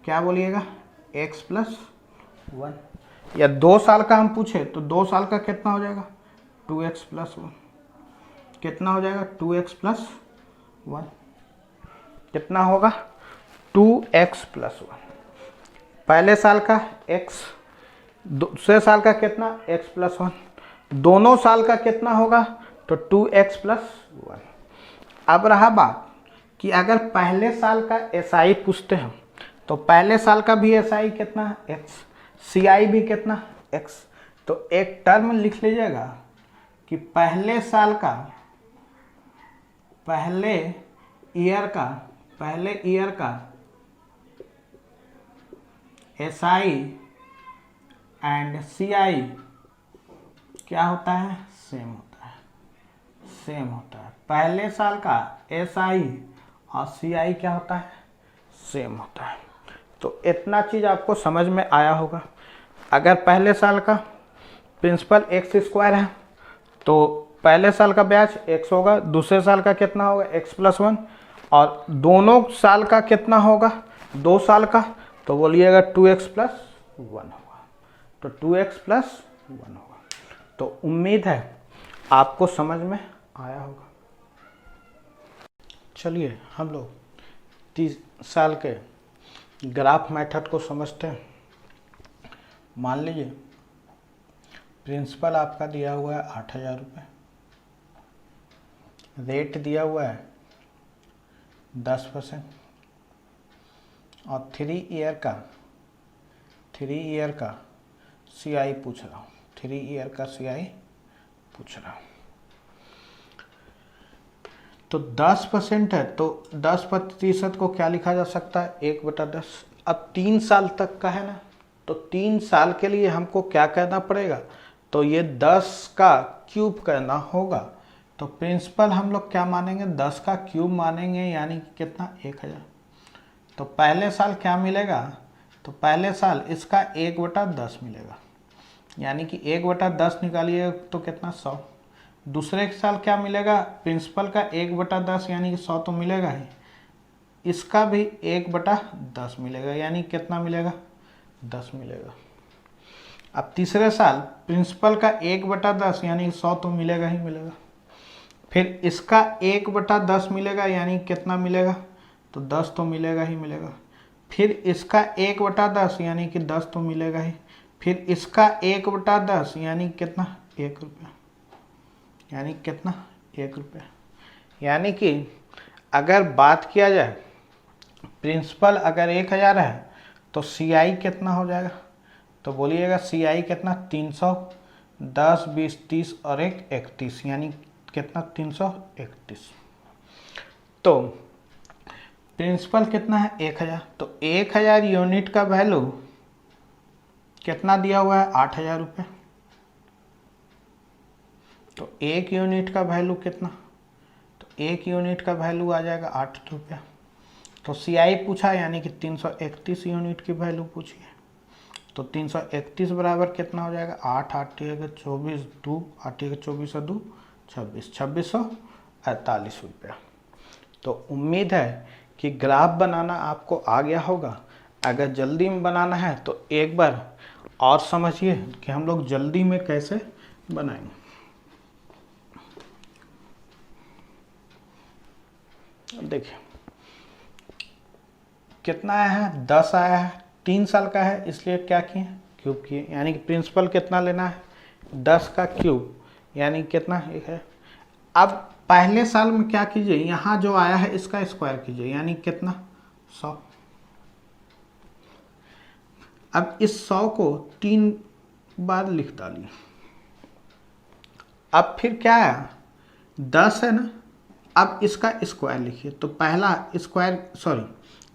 [SPEAKER 1] क्या बोलिएगा, x+1। या 2 साल का हम पूछे तो 2 साल का कितना हो जाएगा, 2x+1। कितना हो जाएगा, 2x+1। कितना होगा, 2x+1। पहले साल का x, दूसरे साल का कितना, x+1। दोनों साल का कितना होगा, तो 2x+1। अब रहा बात कि अगर पहले साल का एसआई पूछते हैं तो पहले साल का भी एसआई कितना है, x। सीआई भी कितना, x। तो एक टर्म लिख लीजिएगा कि पहले साल का, पहले ईयर का एसआई एंड सीआई क्या होता है, सेम होता है, सेम होता है। पहले साल का एसआई और सीआई क्या होता है, सेम होता है। तो इतना चीज़ आपको समझ में आया होगा। अगर पहले साल का प्रिंसिपल x² है तो पहले साल का ब्याज x होगा, दूसरे साल का कितना होगा, x+1, और दोनों साल का कितना होगा, 2 साल का, तो बोलिएगा 2x+1 होगा। तो 2x+1 होगा। तो उम्मीद है आपको समझ में आया होगा। चलिए हम लोग 30 साल के ग्राफ मेथड को समझते हैं। मान लीजिए प्रिंसिपल आपका दिया हुआ है 8000 रुपये, रेट दिया हुआ है 10%, और 3 ईयर का सीआई पूछ रहा हूँ, 3 ईयर का सीआई पूछ रहा हूँ। तो 10% है, तो 10% को क्या लिखा जा सकता है, 1/10। अब 3 साल तक का है ना, तो 3 साल के लिए हमको क्या करना पड़ेगा, तो ये 10 का क्यूब करना होगा। तो प्रिंसिपल हम लोग क्या मानेंगे, 10 का क्यूब मानेंगे, यानी कि कितना, 1000। तो पहले साल क्या मिलेगा, तो पहले साल इसका 1/10 मिलेगा, यानी कि 1/10 निकालिए तो कितना, 100। दूसरे साल क्या मिलेगा, प्रिंसिपल का 1/10 यानी कि 100 तो मिलेगा ही, इसका भी 1/10 मिलेगा, यानी कितना मिलेगा, 10 मिलेगा। अब तीसरे साल प्रिंसिपल का 1/10 यानी 100 तो मिलेगा ही मिलेगा, फिर इसका 1/10 मिलेगा, यानी कितना मिलेगा, तो 10 तो मिलेगा ही मिलेगा। फिर इसका 1/10 यानी कि 10 तो मिलेगा ही। फिर इसका 1/10 यानी कितना, 1 रुपया, यानी कितना, 1 रुपया। यानी कि अगर बात किया जाए प्रिंसिपल अगर 1000 है तो CI कितना हो जाएगा, तो बोलिएगा CI कितना, 300, 10, 20, 30 और 1, 31, यानी कितना, 331। तो प्रिंसिपल कितना है, 1000, तो 1000 यूनिट का वैल्यू कितना दिया हुआ है, 8000 रुपये। तो 1 यूनिट का वैल्यू कितना, तो 1 यूनिट का वैल्यू आ जाएगा 8 रुपया। तो CI पूछा, यानी कि 331 यूनिट की वैल्यू पूछी है। तो 331 बराबर कितना हो जाएगा, 8, 8 × 24, 2, 8 × 24 2, 26, 2648 रुपया। तो उम्मीद है कि ग्राफ बनाना आपको आ गया होगा। अगर जल्दी में बनाना है तो एक बार और समझिए कि हम लोग जल्दी में कैसे बनाएंगे। देखिए कितना आया है, 10 आया है, 3 साल का है, इसलिए क्या किए, क्यूब किए। यानी कि प्रिंसिपल कितना लेना है, 10 का क्यूब, यानी कितना, एक है। अब पहले साल में क्या कीजिए, यहाँ जो आया है इसका स्क्वायर कीजिए, यानी कितना, 100। अब इस 100 को 3 बार लिख डालिए। अब फिर क्या आया, 10 है ना, अब इसका स्क्वायर लिखिए। तो पहला स्क्वायर, सॉरी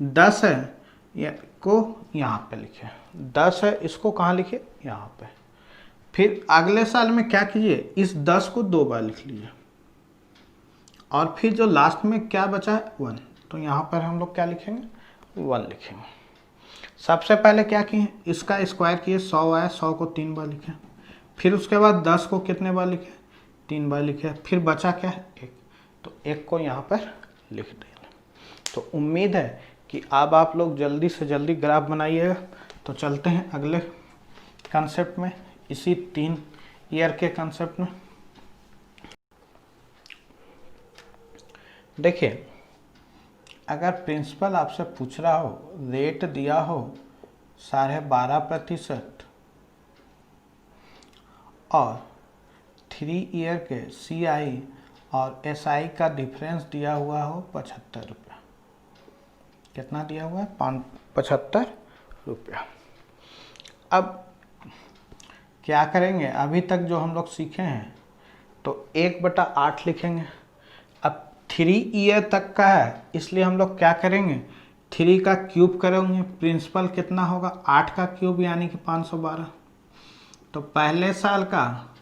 [SPEAKER 1] 10 है, या को यहाँ पे लिखे, 10 है, इसको कहाँ लिखे, यहाँ पे। फिर अगले साल में क्या कीजिए, इस 10 को 2 बार लिख लीजिए, और फिर जो लास्ट में क्या बचा है, 1, तो यहाँ पर हम लोग क्या लिखेंगे, 1 लिखेंगे। सबसे पहले क्या किए, इसका स्क्वायर किए, 100 आया, 100 को 3 बार लिखे। फिर उसके बाद 10 को कितने बार लिखे, 3 बार लिखे। फिर बचा क्या है, 1, तो 1 को यहाँ पर लिख देंगे। तो उम्मीद है कि अब आप लोग जल्दी से जल्दी ग्राफ बनाइएगा। तो चलते हैं अगले कंसेप्ट में, इसी 3 ईयर के कंसेप्ट में। देखिए अगर प्रिंसिपल आपसे पूछ रहा हो, रेट दिया हो 12.5% और 3 ईयर के CI और SI का डिफरेंस दिया हुआ हो 75 रुपया। कितना दिया हुआ है, 75 रुपया। अब क्या करेंगे, अभी तक जो हम लोग सीखे हैं तो 1/8 लिखेंगे। अब 3 ईयर तक का है, इसलिए हम लोग क्या करेंगे, 3 का क्यूब करेंगे। प्रिंसिपल कितना होगा, 8 का क्यूब, यानी कि 512। तो पहले साल का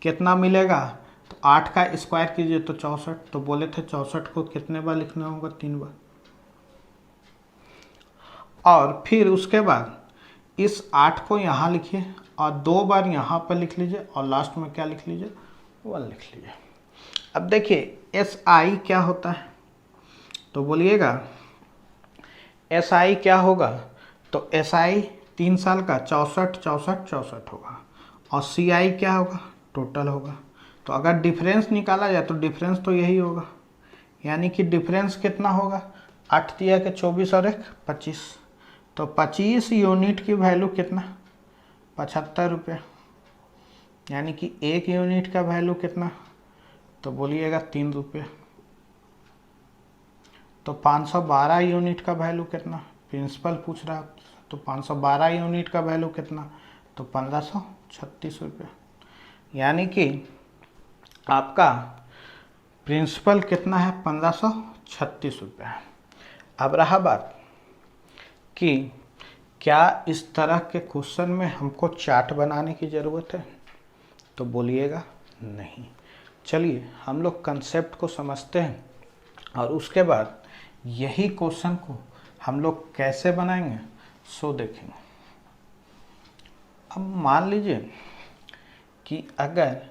[SPEAKER 1] कितना मिलेगा, तो 8 का स्क्वायर कीजिए तो 64। तो बोले थे 64 को कितने बार लिखना होगा, 3 बार। और फिर उसके बाद इस 8 को यहाँ लिखिए और 2 बार यहाँ पर लिख लीजिए, और लास्ट में क्या लिख लीजिए, 1 लिख लीजिए। अब देखिए SI क्या होता है, तो बोलिएगा SI क्या होगा, तो SI 3 साल का 64, 64, 64 होगा। और CI क्या होगा, टोटल होगा। तो अगर डिफरेंस निकाला जाए तो डिफरेंस तो यही होगा, यानी कि डिफरेंस कितना होगा, 8 दिया के 24 और 1 25। तो 25 यूनिट की वैल्यू कितना, 75 रुपये। यानी कि 1 यूनिट का वैल्यू कितना, तो बोलिएगा 3 रुपये। तो 512 यूनिट का वैल्यू कितना, प्रिंसिपल पूछ रहा, तो 512 यूनिट का वैल्यू कितना, तो 1536 रुपये। यानी कि आपका प्रिंसिपल कितना है, 1536 रुपये। अब रहा बात कि क्या इस तरह के क्वेश्चन में हमको चार्ट बनाने की ज़रूरत है, तो बोलिएगा नहीं। चलिए हम लोग कंसेप्ट को समझते हैं और उसके बाद यही क्वेश्चन को हम लोग कैसे बनाएंगे सो देखेंगे। अब मान लीजिए कि अगर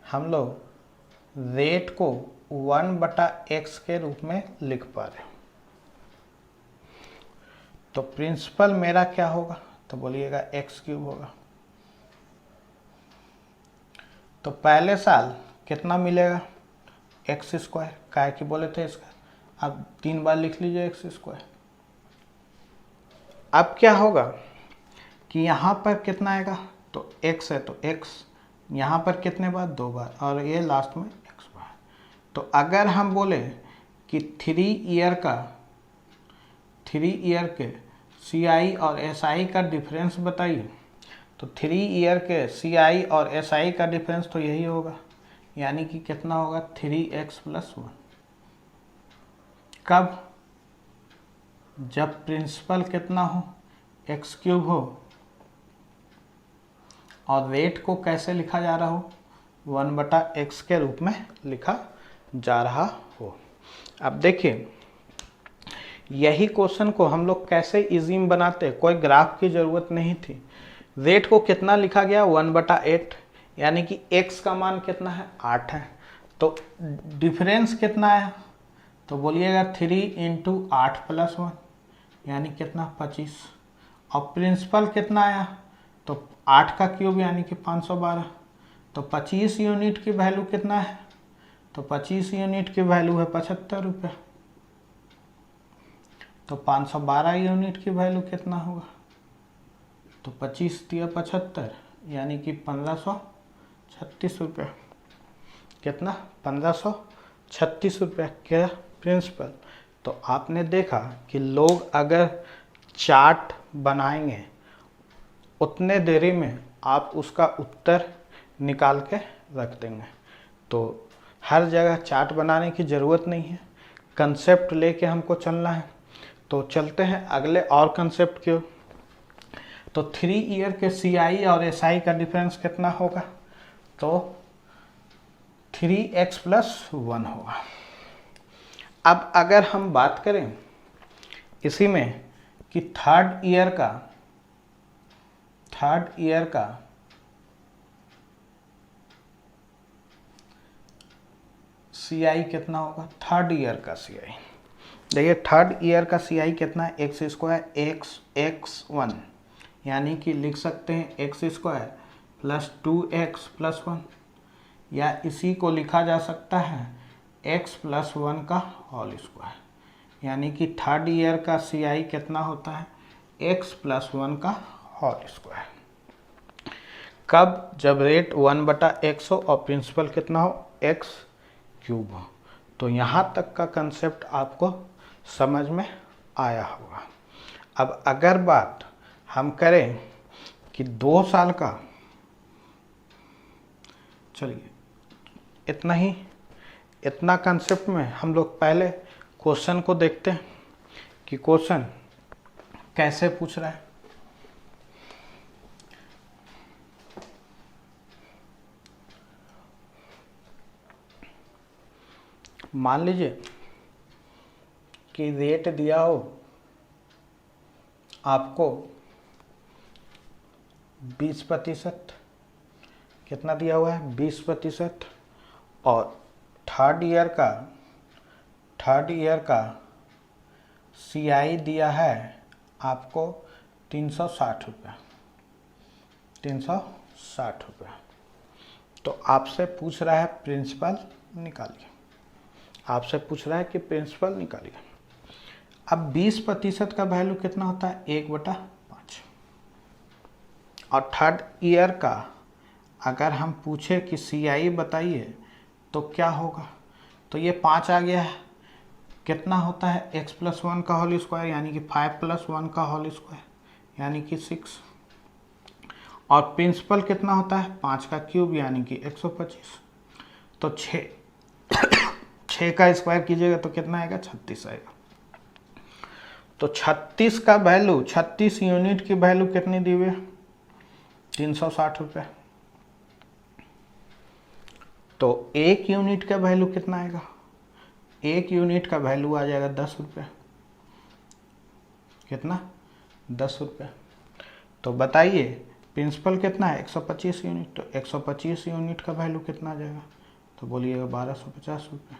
[SPEAKER 1] हम लोग रेट को 1/x के रूप में लिख पा रहे हैं, तो प्रिंसिपल मेरा क्या होगा, तो बोलिएगा x³ होगा। तो पहले साल कितना मिलेगा एक्स स्क्वायर, क्या कि बोले थे इसका, अब 3 बार लिख लीजिए एक्स स्क्वायर। अब क्या होगा कि यहाँ पर कितना आएगा, तो x है तो x, यहाँ पर कितने बार 2 बार, और ये लास्ट में x बार। तो अगर हम बोले कि 3 ईयर के CI और SI का डिफरेंस बताइए, तो 3 ईयर के CI और SI का डिफरेंस तो यही होगा, यानी कि कितना होगा 3x + 1। कब, जब प्रिंसिपल कितना हो x³ हो और रेट को कैसे लिखा जा रहा हो 1/x के रूप में लिखा जा रहा हो। अब देखिए यही क्वेश्चन को हम लोग कैसे इजी में बनाते, कोई ग्राफ की ज़रूरत नहीं थी। रेट को कितना लिखा गया 1/8, यानी कि x का मान कितना है 8 है, तो डिफरेंस कितना है, तो बोलिएगा 3 × 8 + 1 यानी कितना 25, और प्रिंसिपल कितना आया, तो 8 का क्यूब यानी कि 512, तो 25 यूनिट की वैल्यू कितना है, तो 25 यूनिट की वैल्यू है 75 रुपये, तो 512 यूनिट की वैल्यू कितना होगा, तो 25 × 75 यानी कि 1536 रुपये, कितना 1536 रुपये क्या प्रिंसिपल। तो आपने देखा कि लोग अगर चार्ट बनाएंगे उतने देरी में आप उसका उत्तर निकाल के रख देंगे। तो हर जगह चार्ट बनाने की ज़रूरत नहीं है, कंसेप्ट लेके हमको चलना है। तो चलते हैं अगले और कंसेप्ट के। तो 3 ईयर के CI और SI का डिफरेंस कितना होगा, तो 3x + 1 होगा। अब अगर हम बात करें इसी में कि थर्ड ईयर का CI कितना होगा, थर्ड ईयर का CI देखिए, थर्ड ईयर का CI कितना है x² x1, यानी कि लिख सकते हैं x² + 2x + 1, या इसी को लिखा जा सकता है x + 1 का होल स्क्वायर, यानी कि थर्ड ईयर का CI कितना होता है x + 1 का होल स्क्वायर। कब, जब रेट 1/x हो और प्रिंसिपल कितना हो x³ हो। तो यहाँ तक का कंसेप्ट आपको समझ में आया होगा। अब अगर बात हम करें कि 2 साल का, चलिए इतना कंसेप्ट में हम लोग पहले क्वेश्चन को देखते हैं कि क्वेश्चन कैसे पूछ रहा है। मान लीजिए कि रेट दिया हो आपको 20%, कितना दिया हुआ है 20%, और थर्ड ईयर का CI दिया है आपको 360 रुपये, 360 रुपये। तो आपसे पूछ रहा है प्रिंसिपल निकालिए, आपसे पूछ रहा है कि प्रिंसिपल निकालिए। अब 20% का वैल्यू कितना होता है 1/5, और थर्ड ईयर का अगर हम पूछे कि CI बताइए तो क्या होगा, तो ये 5 आ गया है, कितना होता है x + 1 का होल स्क्वायर, यानी कि 5 + 1 का होल स्क्वायर यानी कि 6, और प्रिंसिपल कितना होता है 5 का क्यूब यानी कि 125, तो 6 का स्क्वायर कीजिएगा तो कितना आएगा 36 आएगा। तो 36 का वैल्यू, 36 यूनिट की वैल्यू कितनी दी हुई है 360 रुपये। तो 1 यूनिट का वैल्यू कितना आएगा, 1 यूनिट का वैल्यू आ जाएगा 10 रुपये, कितना 10 रुपये। तो बताइए प्रिंसिपल कितना है 125 यूनिट, तो 125 यूनिट का वैल्यू कितना आ जाएगा, तो बोलिएगा 1250 रुपये।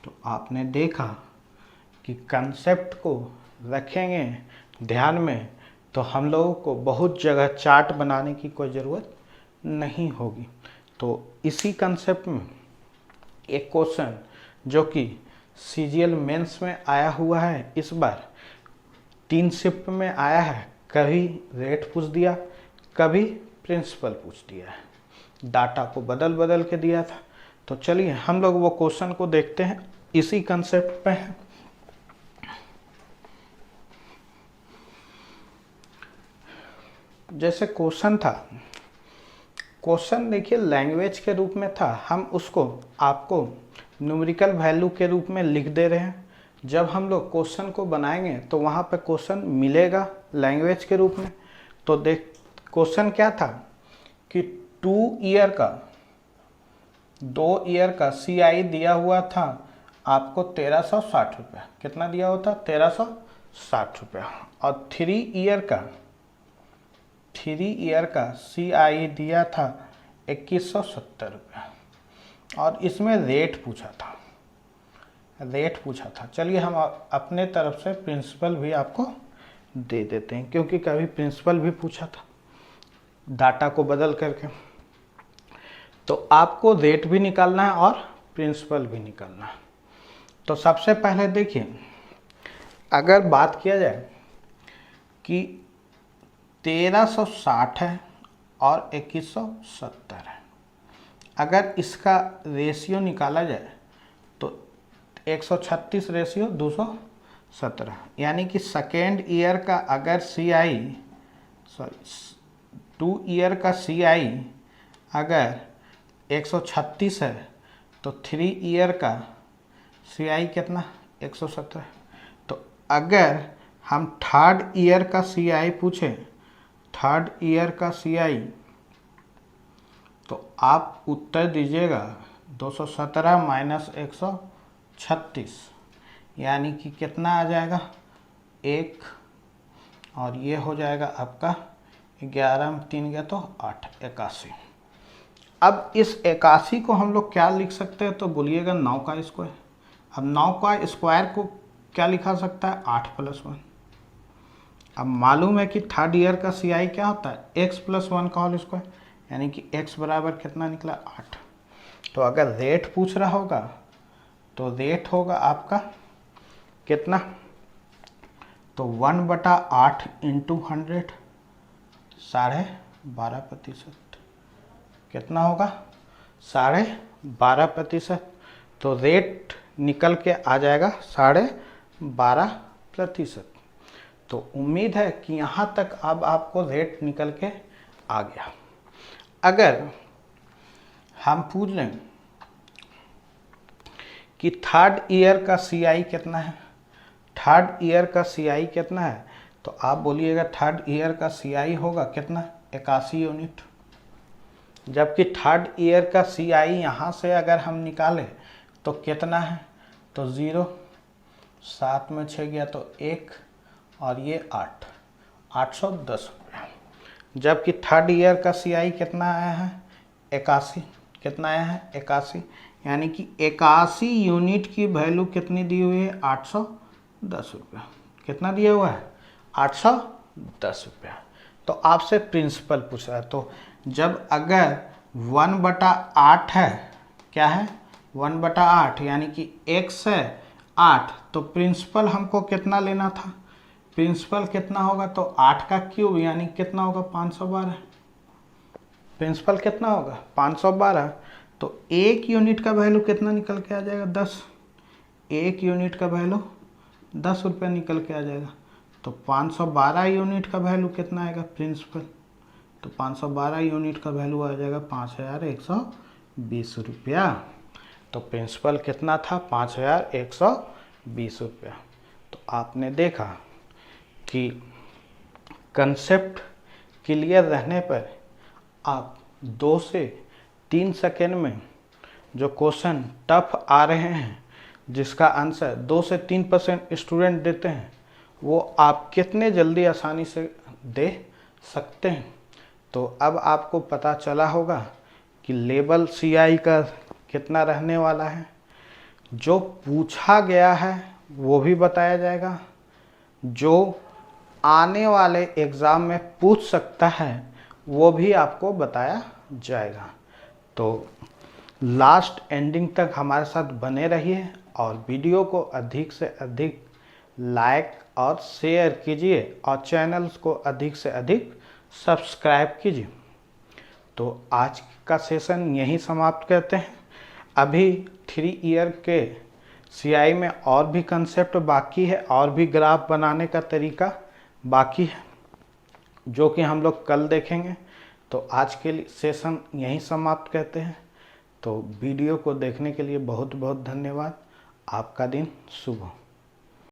[SPEAKER 1] तो आपने देखा कि कंसेप्ट को रखेंगे ध्यान में तो हम लोगों को बहुत जगह चार्ट बनाने की कोई ज़रूरत नहीं होगी। तो इसी कंसेप्ट में एक क्वेश्चन जो कि सीजीएल मेंस में आया हुआ है, इस बार 3 शिफ्ट में आया है। कभी रेट पूछ दिया, कभी प्रिंसिपल पूछ दिया है, डाटा को बदल बदल के दिया था। तो चलिए हम लोग वो क्वेश्चन को देखते हैं, इसी कंसेप्ट पे है। जैसे क्वेश्चन था, क्वेश्चन देखिए लैंग्वेज के रूप में था, हम उसको आपको न्यूमेरिकल वैल्यू के रूप में लिख दे रहे हैं। जब हम लोग क्वेश्चन को बनाएंगे तो वहाँ पे क्वेश्चन मिलेगा लैंग्वेज के रूप में। तो देख क्वेश्चन क्या था कि 2 ईयर का CI दिया हुआ था आपको 1360 रुपया। कितना दिया हुआ था? 1360 रुपया। और 3 ईयर का CI दिया था 2170 रुपया। और इसमें रेट पूछा था। चलिए हम अपने तरफ से प्रिंसिपल भी आपको दे देते हैं, क्योंकि कभी प्रिंसिपल भी पूछा था डाटा को बदल करके। तो आपको रेट भी निकालना है और प्रिंसिपल भी निकालना है। तो सबसे पहले देखिए, अगर बात किया जाए कि 1360 है और 2170 है, अगर इसका रेशियो निकाला जाए तो 136 रेशियो 217, यानी कि सेकेंड ईयर का अगर CI 2 ईयर का CI अगर 136 है तो 3 ईयर का CI कितना? 117। तो अगर हम थर्ड ईयर का CI पूछें, थर्ड ईयर का CI, तो आप उत्तर दीजिएगा 217 माइनस 136, यानी कि कितना आ जाएगा? 1, और ये हो जाएगा आपका 11 में 3 गया तो 8, 81। अब इस 81 को हम लोग क्या लिख सकते हैं? तो बोलिएगा 9 का स्क्वायर। अब 9 का स्क्वायर को क्या लिखा सकता है? 8 + 1। अब मालूम है कि थर्ड ईयर का CI क्या होता है? x + 1 का होल स्क्वायर, यानी कि x बराबर कितना निकला? 8। तो अगर रेट पूछ रहा होगा तो रेट होगा आपका कितना? तो 1/8 इंटू 100, 12.5%। कितना होगा? 12.5%। तो रेट निकल के आ जाएगा 12.5%। तो उम्मीद है कि यहाँ तक अब आपको रेट निकल के आ गया। अगर हम पूछ लें कि थर्ड ईयर का CI कितना है, थर्ड ईयर का CI कितना है, तो आप बोलिएगा थर्ड ईयर का CI होगा कितना? 81 यूनिट। जबकि थर्ड ईयर का CI यहाँ से अगर हम निकालें तो कितना है? तो 0, 7 में 6 गया तो 1, और ये 8, 810 रुपया। जबकि थर्ड ईयर का CI कितना आया है? 81। कितना आया है? 81, यानी कि 81 यूनिट की वैल्यू कितनी दी हुई है? 810 रुपया। कितना दिया हुआ है? 810 रुपया। तो आपसे प्रिंसिपल पूछ रहा है, तो जब अगर 1/8 है, क्या है? 1/8, यानी कि x है 8, तो प्रिंसिपल हमको कितना लेना था? प्रिंसिपल कितना होगा? तो 8 का क्यूब, यानी कितना होगा? 512। प्रिंसिपल कितना होगा? 512। तो 1 यूनिट का वैल्यू कितना निकल के आ जाएगा? 10। 1 यूनिट का वैल्यू 10 रुपये निकल के आ जाएगा। तो 512 यूनिट का वैल्यू कितना आएगा? प्रिंसिपल, तो 512 यूनिट का वैल्यू आ जाएगा 5120 रुपया। तो प्रिंसिपल कितना था? 5120 रुपया। तो आपने देखा कि कंसेप्ट क्लियर रहने पर आप 2 से 3 सेकेंड में जो क्वेश्चन टफ आ रहे हैं, जिसका आंसर 2 से 3% स्टूडेंट देते हैं, वो आप कितने जल्दी आसानी से दे सकते हैं। तो अब आपको पता चला होगा कि लेवल CI का कितना रहने वाला है। जो पूछा गया है वो भी बताया जाएगा, जो आने वाले एग्ज़ाम में पूछ सकता है वो भी आपको बताया जाएगा। तो लास्ट एंडिंग तक हमारे साथ बने रहिए और वीडियो को अधिक से अधिक लाइक और शेयर कीजिए और चैनल्स को अधिक से अधिक सब्सक्राइब कीजिए। तो आज का सेशन यहीं समाप्त करते हैं। अभी 3 ईयर के CI में और भी कंसेप्ट बाकी है और भी ग्राफ बनाने का तरीका बाकी है, जो कि हम लोग कल देखेंगे। तो आज के लिए सेशन यहीं समाप्त करते हैं। तो वीडियो को देखने के लिए बहुत बहुत धन्यवाद। आपका दिन शुभ हो।